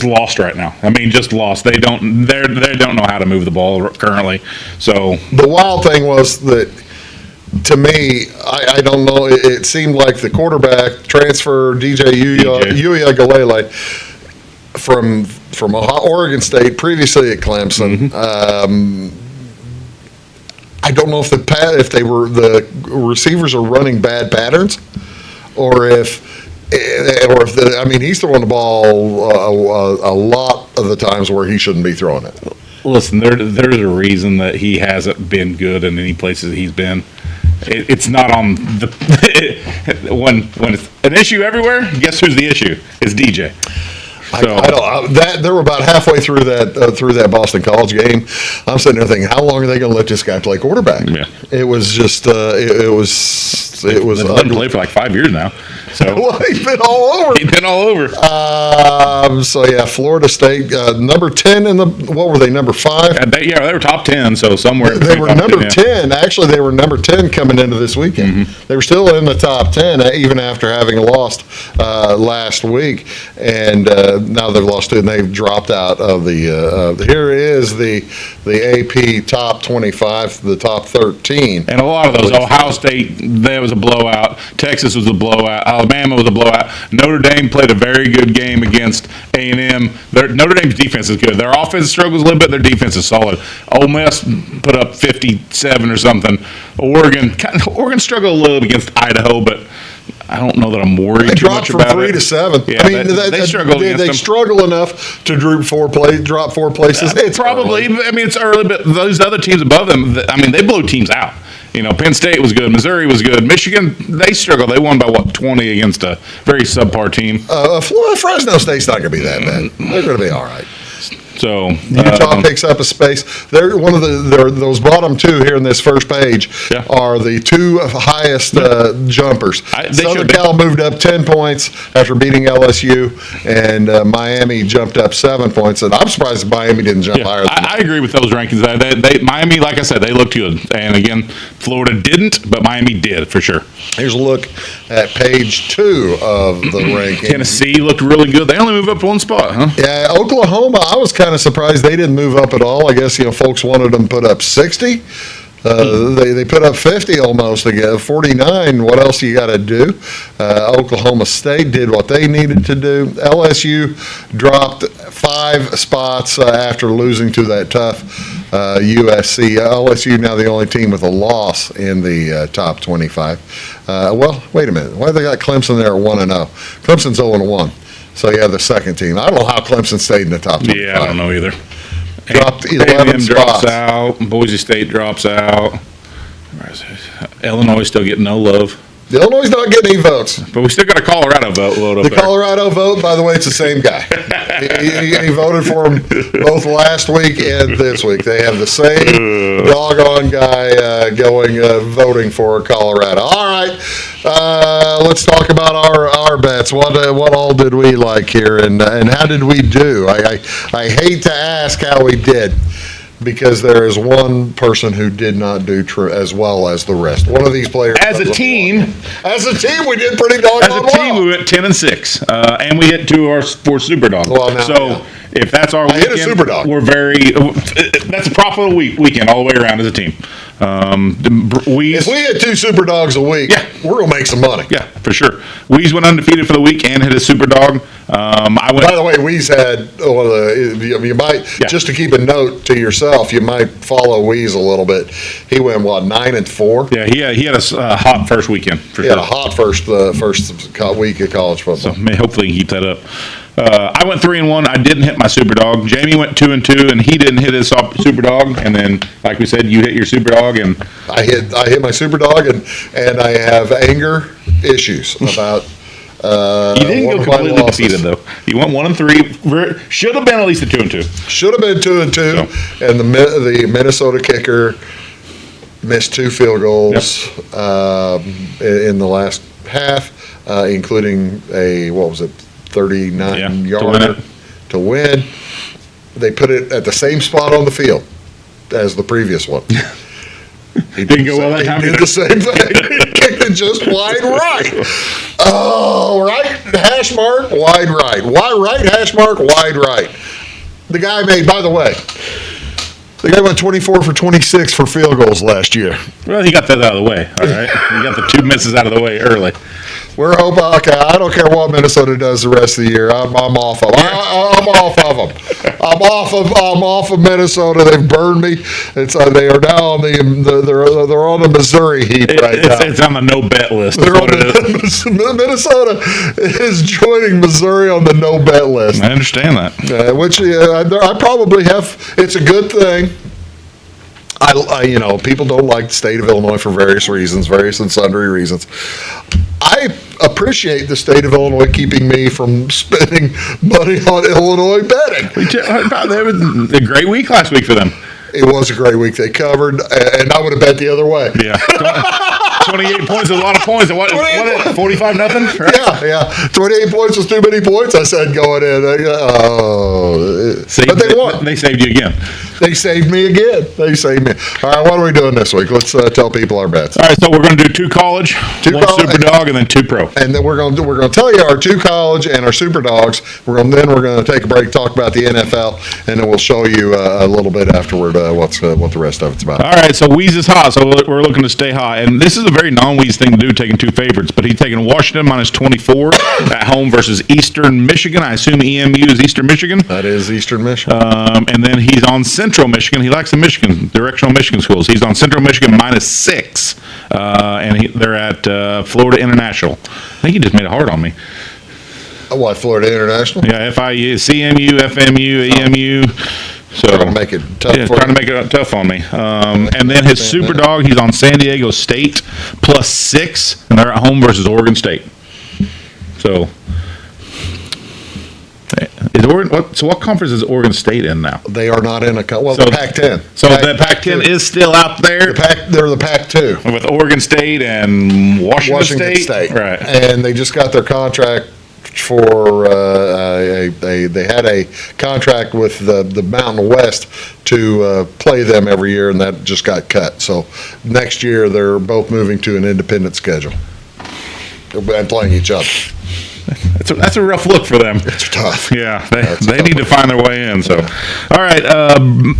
lost right now. Just lost. They don't know how to move the ball currently. So the wild thing was that, to me, I don't know. It seemed like the quarterback transfer, DJ Uiagalelei, from Oregon State, previously at Clemson. Mm-hmm. I don't know if the receivers are running bad patterns, or if he's throwing the ball a lot of the times where he shouldn't be throwing it. Listen, there's a reason that he hasn't been good in any places he's been. It's not on when it's an issue everywhere. Guess who's the issue? It's DJ. They were about halfway through that Boston College game. I'm sitting there thinking, how long are they going to let this guy play quarterback? Yeah. It was just it was let him play for like 5 years now. So Well, he's been all over. he's been all over. So yeah, Florida State, number 10 in the, what were they, number 5? They were top 10, so somewhere. They were top number 10, 10. Actually, they were number 10 coming into this weekend. They were still in the top 10, even after having lost last week. And now they've lost 2, and they've dropped out of the, here is the AP top 25, the top 13. And a lot of those, Ohio State, that was a blowout. Texas was a blowout. Alabama was a blowout. Notre Dame played a very good game against A&M. Notre Dame's defense is good. Their offense struggles a little bit. Their defense is solid. Ole Miss put up 57 or something. Oregon struggled a little against Idaho, but I don't know that I'm worried They too dropped much from about 3 it. to 7. Yeah, I mean, they struggle against they them. struggle enough to drop 4 places. It's Probably. early. I mean, it's early, but those other teams above them, I mean, they blow teams out. You know, Penn State was good. Missouri was good. Michigan, they struggled. They won by, 20 against a very subpar team. Fresno State's not going to be that bad. They're going to be all right. So Utah picks up a space. They're one of those bottom 2 here in this first page Yeah. are the 2 highest jumpers. They Southern should be. Cal moved up 10 points after beating LSU, and Miami jumped up 7 points. And I'm surprised Miami didn't jump higher. Than I agree with those rankings. Miami, like I said, they looked good. And again, Florida didn't, but Miami did for sure. Here's a look at page 2 of the ranking. Tennessee looked really good. They only moved up 1 spot, huh? Yeah, Oklahoma, I was kind of surprised they didn't move up at all. I guess, folks wanted them to put up 60. They put up 50 almost again, 49. What else you got to do? Oklahoma State did what they needed to do. LSU dropped 5 spots after losing to that tough USC. LSU now the only team with a loss in the top 25. Well, wait a minute. Why have they got Clemson there at 1-0? Clemson's 0-1. So, yeah, the second team. I don't know how Clemson stayed in the top 25. Yeah, I don't know either. Dropped 11 A&M drops spots. out. Boise State drops out. Illinois still getting no love. Illinois is not getting any votes. But we still got a Colorado vote up The there. Colorado vote, by the way, it's the same guy. He voted for him both last week and this week. They have the same doggone guy voting for Colorado. All right, let's talk about our bets. What all did we like here, and how did we do? I hate to ask how we did, because there is one person who did not do as well as the rest. One of these players. As a team, we did pretty doggone well. As a team, we went 10-6, and we hit 2 of our 4 super dogs. Well, now, so yeah. if that's our I hit a weekend, super dog. we're that's a profitable weekend all the way around as a team. If we hit 2 super dogs a week, Yeah. we're gonna make some money. Yeah, for sure. Weeze went undefeated for the week and hit a super dog. I went. By the way, Weeze had you might Yeah. just to keep a note to yourself. You might follow Weeze a little bit. He went 9-4. Yeah, he had a hot first weekend for He sure. had a hot first week of college football. Hopefully he can keep that up. I went 3-1. I didn't hit my super dog. Jamie went 2-2, and he didn't hit his super dog. And then, like we said, you hit your super dog, and I hit my super dog, and I have anger issues about. you didn't one go of my completely losses. defeated though. You went 1-3. Should have been at least a 2-2. Should have been 2-2, and the Minnesota kicker missed 2 field goals in the last half, including a 39-yarder to win. They put it at the same spot on the field as the previous one. He Didn't go well that time He did either. the same thing. He kicked it just wide right. Oh, right, hash mark, wide right. Wide right, hash mark, wide right. The guy made, by the way, the guy went 24 for 26 for field goals last year. Well, he got that out of the way. All right, he got the 2 misses out of the way early. We're hoping. Okay, I don't care what Minnesota does the rest of the year. I'm off of. I'm off of them. I'm off of Minnesota. They've burned me. It's they are now on they're on the Missouri heap right now. It's on the no bet list. They're That's on what it is. Minnesota is joining Missouri on the no bet list, I understand that. which I probably have. It's a good thing. People don't like the state of Illinois for various and sundry reasons. I appreciate the state of Illinois keeping me from spending money on Illinois betting. That was a great week last week for them. It was a great week. They covered, and I would have bet the other way. Yeah. 28 points is a lot of points. And what 45 nothing? Right? Yeah. 28 points was too many points, I said, going in. But they won. They saved you again. They saved me again. They saved me. All right, what are we doing this week? Let's tell people our bets. All right, so we're going to do 2 college, 1 super dog, and then 2 pro. And then we're going to tell you our 2 college and our super dogs. We're going to take a break, talk about the NFL, and then we'll show you a little bit afterward what the rest of it's about. All right, so Weeze is hot, so we're looking to stay hot. And this is a very non-Weeze thing to do, taking 2 favorites. But he's taking Washington minus 24 at home versus Eastern Michigan. I assume EMU is Eastern Michigan. That is Eastern Michigan. And then he's on Central Michigan. He likes the directional Michigan schools. He's on Central Michigan minus 6, and they're at Florida International. I think he just made it hard on me. What, Florida International? Yeah, FIU, CMU, FMU, EMU. So trying to make it tough. Yeah, trying to make it tough on me. And then his super dog, he's on San Diego State plus 6, and they're at home versus Oregon State. So. Is Oregon? So what conference is Oregon State in now? They are not in the Pac-10. So the Pac-10 is still out there. They're the Pac-2 with Oregon State and Washington State, right? And they just got their contract for they had a contract with the Mountain West to play them every year, and that just got cut. So next year they're both moving to an independent schedule and playing each other. That's a rough look for them. It's tough. Yeah, they need to find their way in. So, all right,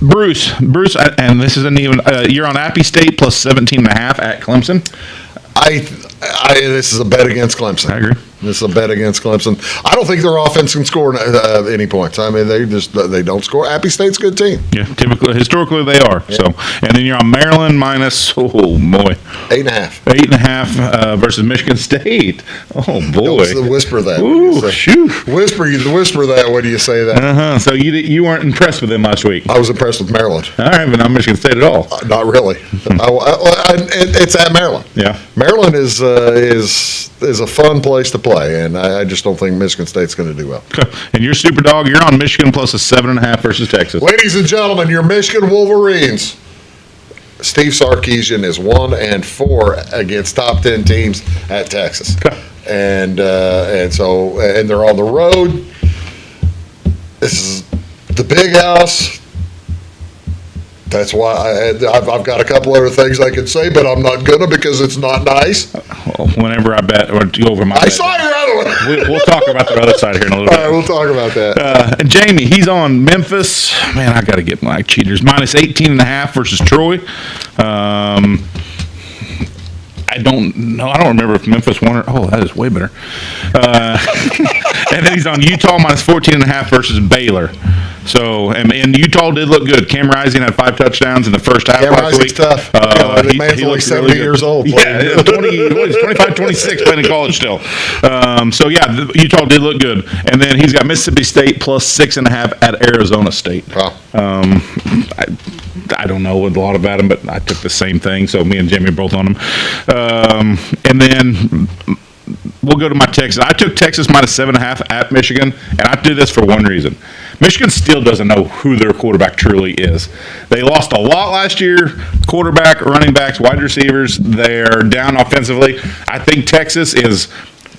Bruce, and this isn't even. You're on Appy State plus 17.5 at Clemson. This is a bet against Clemson. I agree. This is a bet against Clemson. I don't think their offense can score any points. I mean, they don't score. Appy State's a good team. Yeah, historically they are. Yeah. So, and then you're on Maryland minus 8.5. 8.5 versus Michigan State. Oh boy! Don't whisper that. Ooh, shoot! Whisper that when you say that. So you weren't impressed with them last week. I was impressed with Maryland. All right, but not Michigan State at all. Not really. It's at Maryland. Yeah, Maryland is a fun place to play, and I just don't think Michigan State's going to do well. And your super dog, you're on Michigan plus a 7.5 versus Texas. Ladies and gentlemen, your Michigan Wolverines. Steve Sarkisian is 1-4 against top 10 teams at Texas, and they're on the road. This is the big house. That's why I've got a couple other things I could say, but I'm not gonna because it's not nice. Well, whenever I bet or go over my I saw your other one. We'll talk about the other side here in a little bit. All right, we'll talk about that. And Jamie, he's on Memphis. Man, I got to get my cheaters. Minus 18.5 versus Troy. I don't know. I don't remember if Memphis won or. Oh, that is way better. And then he's on Utah minus 14.5 versus Baylor. So, and Utah did look good. Cam Rising had 5 touchdowns in the first half last week. Tough. The man's only 70 years old. Yeah, 25, 26, playing in college still. So, yeah, Utah did look good. And then he's got Mississippi State plus 6.5 at Arizona State. Wow. I don't know a lot about him, but I took the same thing. So, me and Jamie are both on him. And then we'll go to my Texas. I took Texas minus 7.5 at Michigan, and I did this for one reason. Michigan still doesn't know who their quarterback truly is. They lost a lot last year, quarterback, running backs, wide receivers. They're down offensively. I think Texas is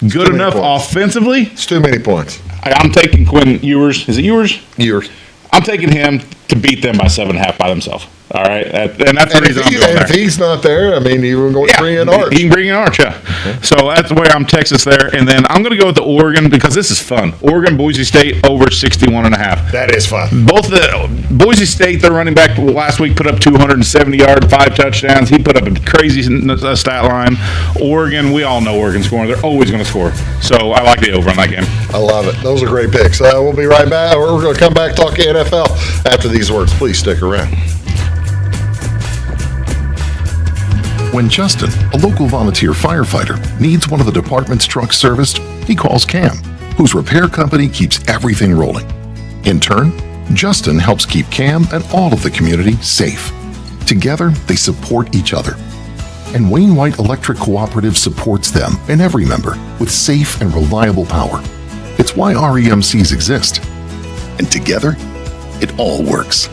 good enough offensively. It's too many points. I'm taking Quinn Ewers. Is it Ewers? Ewers. I'm taking him to beat them by 7.5 by themselves. All right, and that's the reason I'm going there. If he's not there, I mean, you can bring in Arch. He can bring in Arch, yeah. So that's where I'm Texas there, and then I'm going to go with the Oregon because this is fun. Oregon, Boise State over 61.5. That is fun. Both the Boise State, their running back last week put up 270 yards, 5 touchdowns. He put up a crazy stat line. Oregon, we all know Oregon's scoring. They're always going to score. So I like the over on that game. I love it. Those are great picks. We'll be right back. We're going to come back talk NFL after these words. Please stick around. When Justin, a local volunteer firefighter, needs one of the department's trucks serviced, he calls Cam, whose repair company keeps everything rolling. In turn, Justin helps keep Cam and all of the community safe. Together, they support each other. And Wayne White Electric Cooperative supports them and every member with safe and reliable power. It's why REMCs exist. And together, it all works.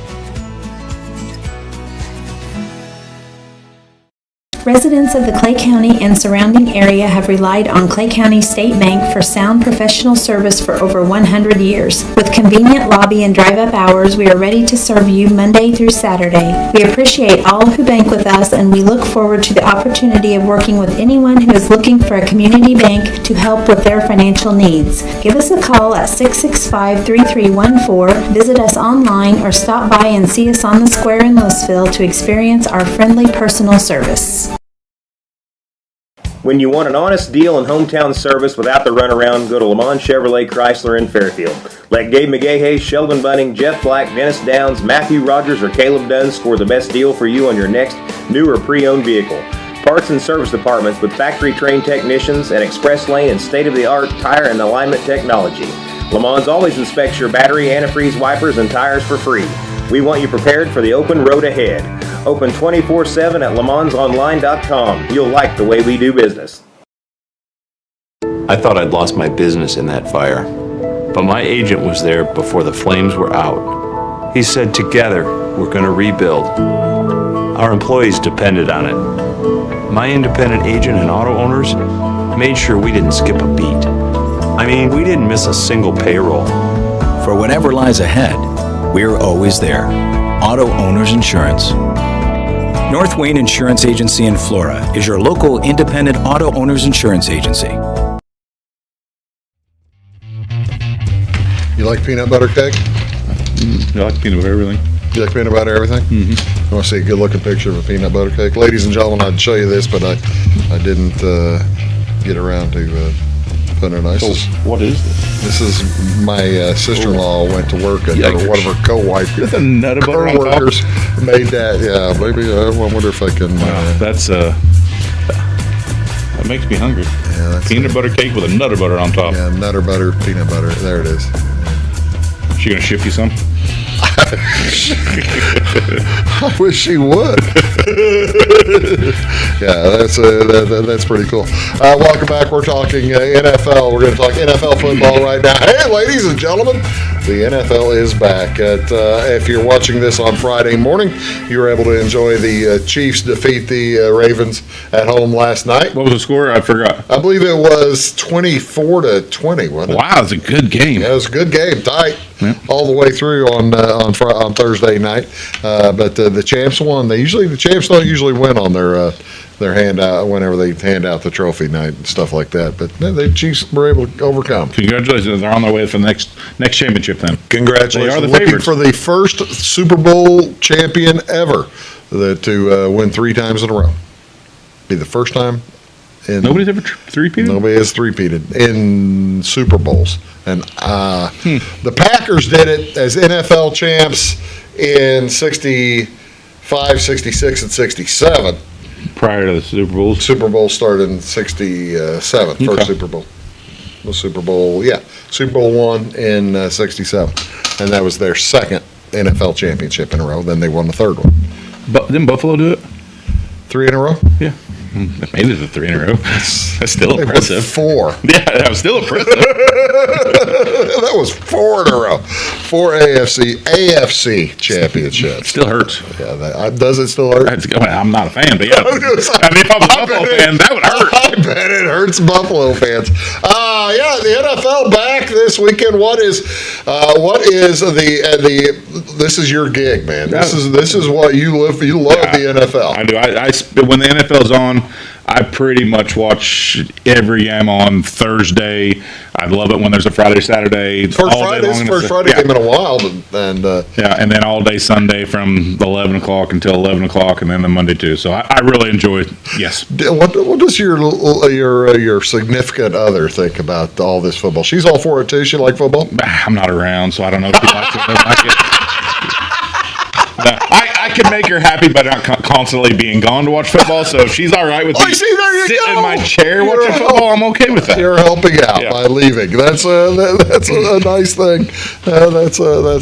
Residents of the Clay County and surrounding area have relied on Clay County State Bank for sound professional service for over 100 years. With convenient lobby and drive-up hours, we are ready to serve you Monday through Saturday. We appreciate all who bank with us, and we look forward to the opportunity of working with anyone who is looking for a community bank to help with their financial needs. Give us a call at 665-3314, visit us online, or stop by and see us on the square in Louisville to experience our friendly personal service. When you want an honest deal and hometown service without the runaround, go to Lamont Chevrolet Chrysler in Fairfield. Let Gabe McGahey, Sheldon Bunning, Jeff Black, Dennis Downs, Matthew Rogers, or Caleb Dunn score the best deal for you on your next new or pre-owned vehicle. Parts and service departments with factory-trained technicians and express lane and state-of-the-art tire and alignment technology. Lamont's always inspects your battery, antifreeze, wipers, and tires for free. We want you prepared for the open road ahead. Open 24/7 at LaMonsOnline.com. You'll like the way we do business. I thought I'd lost my business in that fire, but my agent was there before the flames were out. He said, together, we're going to rebuild. Our employees depended on it. My independent agent and auto owners made sure we didn't skip a beat. I mean, we didn't miss a single payroll. For whatever lies ahead, we're always there. Auto Owners Insurance. North Wayne Insurance Agency in Flora is your local independent auto owners insurance agency. You like peanut butter cake? You like peanut butter everything? You like peanut butter everything? Mm-hmm. I want to see a good-looking picture of a peanut butter cake. Ladies and gentlemen, I'd show you this, but I didn't get around to putting it nice. So what is this? This is my sister-in-law went to work and Yikers. one of her co-wife That's a nut butter on top. co-workers made that. Yeah, maybe I wonder if I can. That's that makes me hungry. Yeah, that's Peanut butter cake with a nutter butter on top. Yeah, nutter butter, peanut butter. There it is. She gonna ship you some? I wish she would. Yeah, that's pretty cool. Welcome back. We're talking NFL. We're going to talk NFL football right now. Hey, ladies and gentlemen, the NFL is back. If you're watching this on Friday morning, you were able to enjoy the Chiefs defeat the Ravens at home last night. What was the score? I forgot. I believe it was 24-20, wasn't it? Wow, it's a good game. Yeah, it was a good game, tight all the way through on Thursday night. But the champs won. The champs don't usually win on their handout whenever they hand out the trophy night and stuff like that. But the Chiefs were able to overcome. Congratulations! They're on their way for the next championship. Then congratulations! They are the looking favorites. for the first Super Bowl champion ever to win 3 times in a row. Be the first time. Nobody's ever three-peated? Nobody has three-peated in Super Bowls. And the Packers did it as NFL champs in 65, 66, and 67. Prior to the Super Bowls? Super Bowl started in 67, first Super Bowl. The Super Bowl, Super Bowl won in 67. And that was their second NFL championship in a row. Then they won the third one. But didn't Buffalo do it? 3 in a row? Yeah. They made it to 3 in a row. That's still They won impressive. 4. Yeah, that was still impressive. That was 4 in a row. 4 AFC championships. Still hurts. Yeah, does it still hurt? I'm not a fan, but yeah. I mean, if I was a Buffalo fan, that would hurt. I bet it hurts Buffalo fans. The NFL back this weekend. What is the this is your gig, man. This is what you live. You love the NFL. I do. I when the NFL's on, I pretty much watch every game on Thursday. I love it when there's a Friday, Saturday. First Friday game in a while, and and then all day Sunday from 11 o'clock until 11 o'clock, and then the Monday too. So I really enjoy it. Yes. What does your significant other think about all this football? She's all for it too. She like football? I'm not around, so I don't know if she likes it or doesn't like it. No, I can make her happy by not constantly being gone to watch football. So if she's all right with me sitting in my chair watching football, I'm okay with that. You're helping out by leaving. That's a nice thing. That's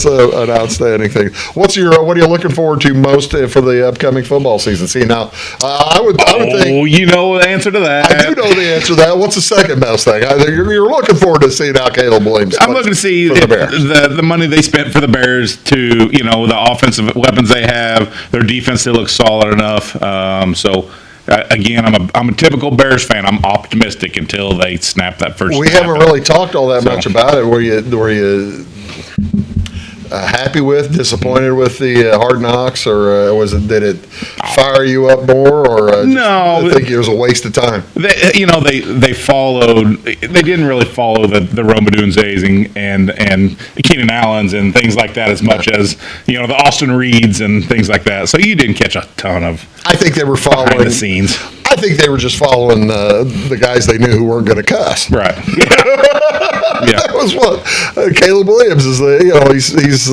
an outstanding thing. What are you looking forward to most for the upcoming football season? See, now I would think. You know the answer to that. I do know the answer to that. What's the second best thing? You're looking forward to seeing how Caleb Williams. I'm looking to see the money they spent for the Bears to the offensive weapons they have. Their defense still looks solid enough. So again, I'm a typical Bears fan. I'm optimistic until they snap that first. We snap. haven't really talked all that much about it. Were you happy with, disappointed with the Hard Knocks, or did it fire you up more, or No. I think it was a waste of time? They followed. They didn't really follow the Romadunzes and Keenan Allens and things like that as much as the Austin Reeds and things like that. So you didn't catch a ton of. I think they were behind following the scenes. I think they were just following the guys they knew who weren't going to cuss. Right. Yeah. That was what Caleb Williams is. He's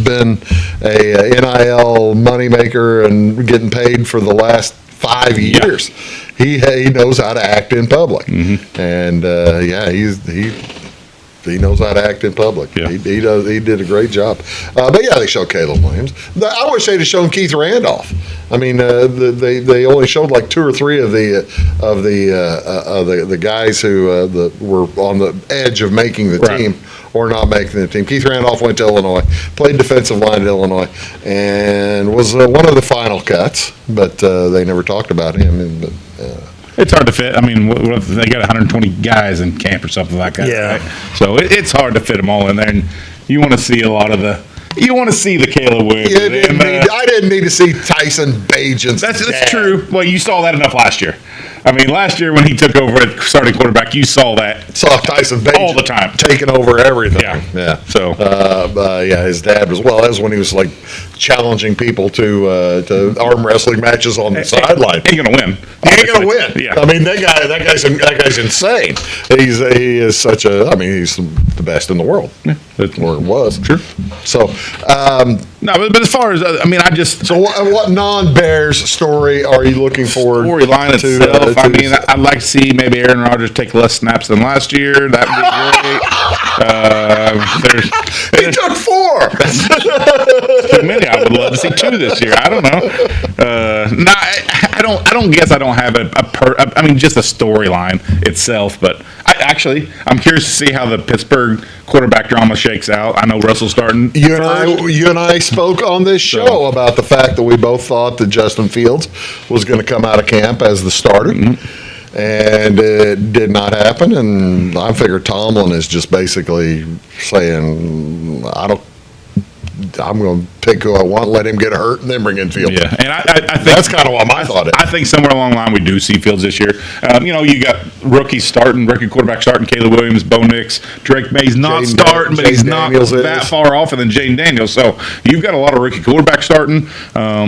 been a NIL moneymaker and getting paid for the last 5 years. He knows how to act in public, and he knows how to act in public. Yeah. He does. He did a great job. But yeah, they showed Caleb Williams. I wish they'd have shown Keith Randolph. I mean, they only showed like 2 or 3 of the guys who were on the edge of making the team or not making the team. Keith Randolph went to Illinois, played defensive line at Illinois, and was one of the final cuts. But they never talked about him. It's hard to fit. I mean, what if they got 120 guys in camp or something like that? Yeah. Right? So it's hard to fit them all in there, and you want to see a lot of the. You want to see the Caleb Williams. I didn't need to see Tyson Bagent's That's dad. true. Well, you saw that enough last year. I mean, last year when he took over at starting quarterback, you saw that. Saw Tyson Bagent all the time, taking over everything. Yeah. So, his dad was that was when he was like challenging people to arm wrestling matches on the sideline. He ain't gonna win. He ain't gonna win. Yeah. I mean, that guy's insane. He is such a. I mean, he's the best in the world. Yeah. Or was. Sure. So, no, but as far as So what non-Bears story are you looking forward storyline itself? I mean, I'd like to see maybe Aaron Rodgers take less snaps than last year. That'd be great. He took 4. Too many. I would love to see 2 this year. I don't know. No, I don't guess I don't have I mean, just the storyline itself. But I'm curious to see how the Pittsburgh quarterback drama shakes out. I know Russell's starting. You and I spoke on this show about the fact that we both thought that Justin Fields was going to come out of camp as the starter. And it did not happen, and I figure Tomlin is just basically saying, I'm going to pick who I want, let him get hurt, and then bring in Fields. Yeah, and I think that's kind of what my thought is. I think somewhere along the line we do see Fields this year. You got rookie quarterback starting, Caleb Williams, Bo Nix, Drake May's not starting, but he's not that far off, and then Jaden Daniels. So you've got a lot of rookie quarterbacks starting. I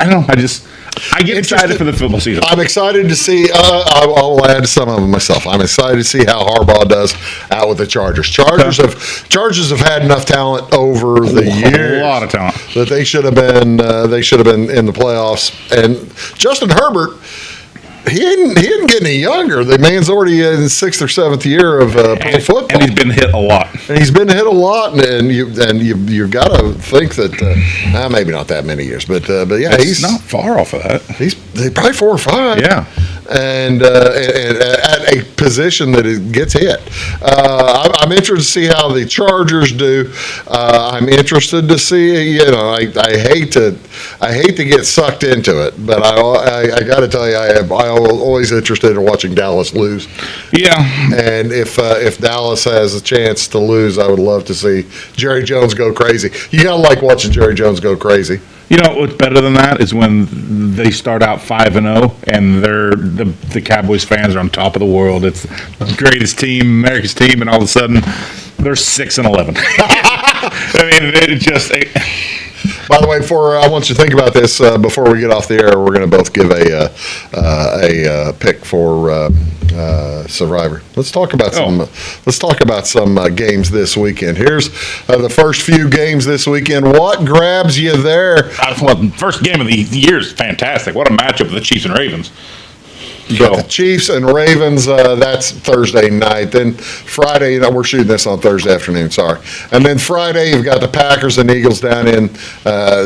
don't know. I get excited for the football season. I'm excited to see. I will add some of them myself. I'm excited to see how Harbaugh does out with the Chargers. Chargers have had enough talent over the years. A lot of talent that they should have been. They should have been in the playoffs. And Justin Herbert. He didn't get any younger. The man's already in his 6th or 7th year of pro football, and he's been hit a lot. And you've got to think that maybe not that many years, but yeah, he's not far off of that. He's probably 4 or 5. Yeah. And at a position that it gets hit. I'm interested to see how the Chargers do. I'm interested to see. I hate to get sucked into it, but I got to tell you, I'm always interested in watching Dallas lose. Yeah. And if Dallas has a chance to lose, I would love to see Jerry Jones go crazy. You gotta like watching Jerry Jones go crazy. You know what's better than that is when they start out 5-0 and the Cowboys fans are on top of the world. It's the greatest team, America's team, and all of a sudden they're 6-11. I mean, it just. By the way, I want you to think about this before we get off the air. We're going to both give a pick for Survivor. Let's talk about some games this weekend. Here's the first few games this weekend. What grabs you there? Well, first game of the year is fantastic. What a matchup with the Chiefs and Ravens. You got the Chiefs and Ravens, that's Thursday night. Then Friday, we're shooting this on Thursday afternoon, sorry. And then Friday, you've got the Packers and Eagles down in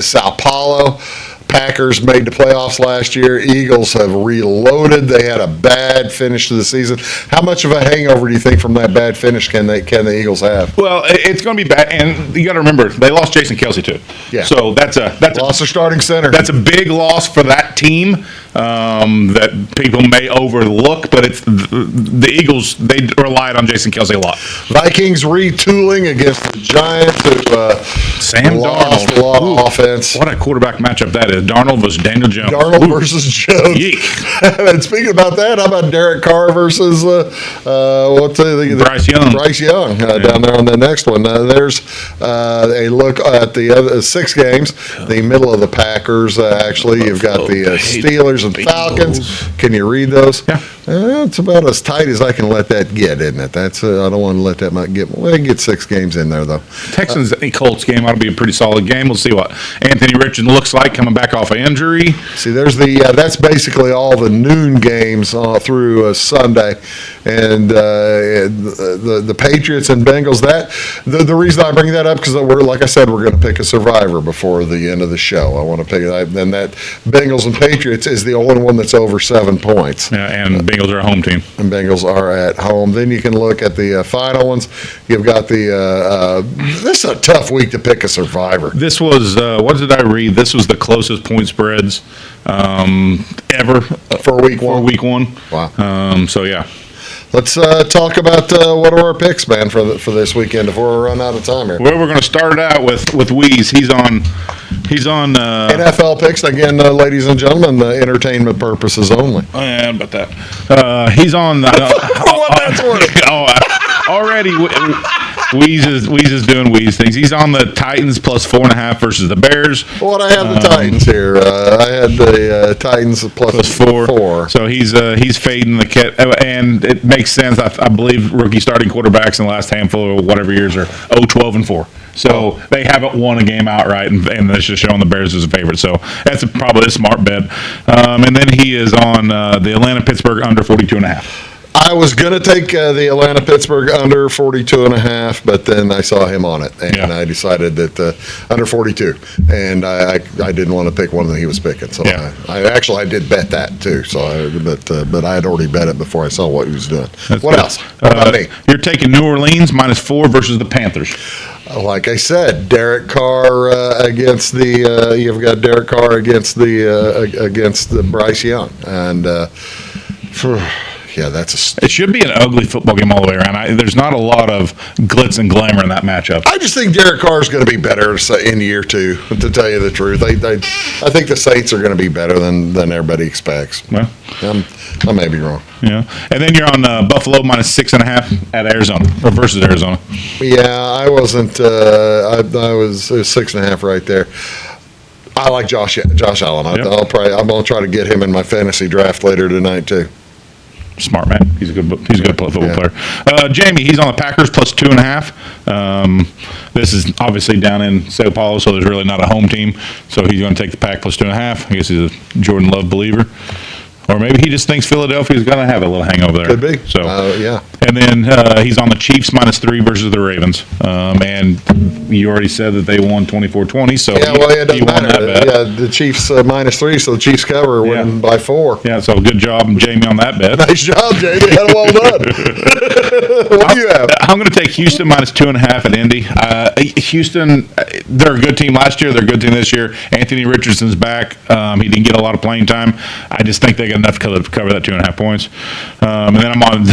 Sao Paulo. Packers made the playoffs last year. Eagles have reloaded. They had a bad finish to the season. How much of a hangover do you think from that bad finish can the Eagles have? Well, it's going to be bad, and you got to remember they lost Jason Kelce too. Yeah. So that's a lost their starting center. That's a big loss for that team. that people may overlook, but it's the Eagles. They relied on Jason Kelce a lot. Vikings retooling against the Giants, who Sam lost Darnold. a lot of offense. What a quarterback matchup that is. Darnold versus Daniel Jones. Darnold versus Jones. Yeek. And speaking about that, how about Derek Carr versus Bryce Young. Bryce Young down there on the next one. There's a look at the other 6 games. The middle of the Packers. Actually, you've got the Steelers and Falcons. Can you read those? Yeah. It's about as tight as I can let that get, isn't it? That's I don't want to let that much get. Well, get 6 games in there though. Texans and Colts game ought to be a pretty solid game. We'll see what Anthony Richardson looks like coming back off an injury. See, there's that's basically all the noon games through Sunday, and the Patriots and Bengals. The reason I bring that up because like I said, we're going to pick a survivor before the end of the show. I want to pick it, and that Bengals and Patriots is the only one that's over 7 points. Yeah, and Bengals are a home team. And Bengals are at home. Then you can look at the final ones. You've got this is a tough week to pick a survivor. This was what did I read? This was the closest point spreads ever For week one. Week one. Wow. So yeah. Let's talk about what are our picks, man, for this weekend before we run out of time here. Well, we're going to start it out with Weeze. He's on. NFL picks again, ladies and gentlemen. Entertainment purposes only. Oh, yeah, about that. He's on. What that's worth. Already, Weeze is doing Weeze things. He's on the Titans plus 4.5 versus the Bears. What I have the Titans here. I had the Titans plus 4. So he's fading the kit, and it makes sense. I believe rookie starting quarterbacks in the last handful of whatever years are 0-12-4. So they haven't won a game outright, and that's just showing the Bears as a favorite. So that's probably a smart bet. And then he is on the Atlanta-Pittsburgh under 42.5. I was going to take the Atlanta-Pittsburgh under 42.5, but then I saw him on it, and I decided that under 42, and I didn't want to pick one that he was picking. So I did bet that too. So, but I had already bet it before I saw what he was doing. What else? What about me? You're taking New Orleans minus 4 versus the Panthers. Like I said, Derek Carr against the. You've got Derek Carr against the Bryce Young, and. Yeah, it should be an ugly football game all the way around. There's not a lot of glitz and glamour in that matchup. I just think Derek Carr is going to be better in year 2, to tell you the truth. I think the Saints are going to be better than everybody expects. Well, I may be wrong. Yeah, and then you're on Buffalo minus 6.5 at Arizona or versus Arizona. Yeah, I wasn't. I was 6.5 right there. I like Josh Allen. I'm going to try to get him in my fantasy draft later tonight too. Smart man. He's a good football player. Jamie, he's on the Packers plus 2.5. This is obviously down in Sao Paulo, so there's really not a home team. So he's going to take the Pack plus 2.5. I guess he's a Jordan Love believer. Or maybe he just thinks Philadelphia's going to have a little hangover there. Could be. So yeah. And then he's on the Chiefs minus 3 versus the Ravens. And you already said that they won 24-20. So yeah, well, it doesn't won matter. that bet. Yeah, the Chiefs minus 3, so the Chiefs cover winning by 4. Yeah, so good job, Jamie, on that bet. Nice job, Jamie. Well done. What do you have? I'm going to take Houston minus 2.5 at Indy. Houston, they're a good team last year. They're a good team this year. Anthony Richardson's back. He didn't get a lot of playing time. I just think they got enough to cover that 2.5 points. And then I'm on,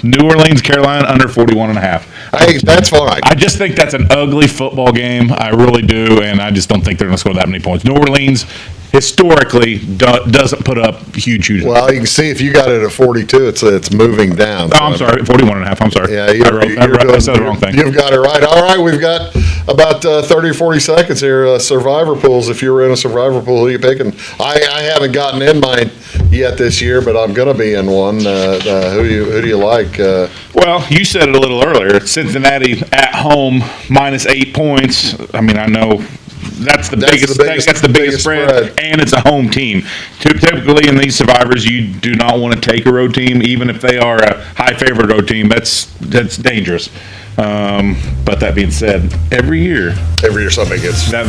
New Orleans, Carolina under 41.5. Hey, that's fine. I just think that's an ugly football game. I really do, and I just don't think they're going to score that many points. New Orleans historically doesn't put up huge. Well, you can see if you got it at 42, it's moving down. Oh, I'm sorry, 41.5. I'm sorry. Yeah, I said the wrong thing. You've got it right. All right, we've got about 30 or 40 seconds here. Survivor pools. If you were in a survivor pool, who are you picking? I haven't gotten in mine yet this year, but I'm going to be in one. Who do you like? Well, you said it a little earlier. Cincinnati at home minus 8 points. I mean, I know. That's the biggest spread, and it's a home team. Typically, in these survivors, you do not want to take a road team, even if they are a high favorite road team. That's dangerous. But that being said, every year something gets that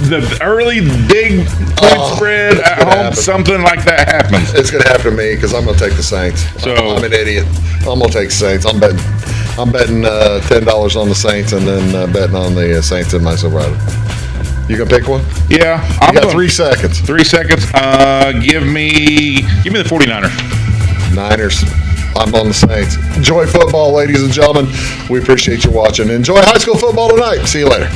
the early big point spread at home, something like that happens. It's going to happen to me because I'm going to take the Saints. So I'm an idiot. I'm going to take the Saints. I'm betting $10 on the Saints and then betting on the Saints in my survivor. You gonna pick one? Yeah. You got 3 seconds. 3 seconds. Give me the 49ers. Niners. I'm on the Saints. Enjoy football, ladies and gentlemen. We appreciate you watching. Enjoy high school football tonight. See you later.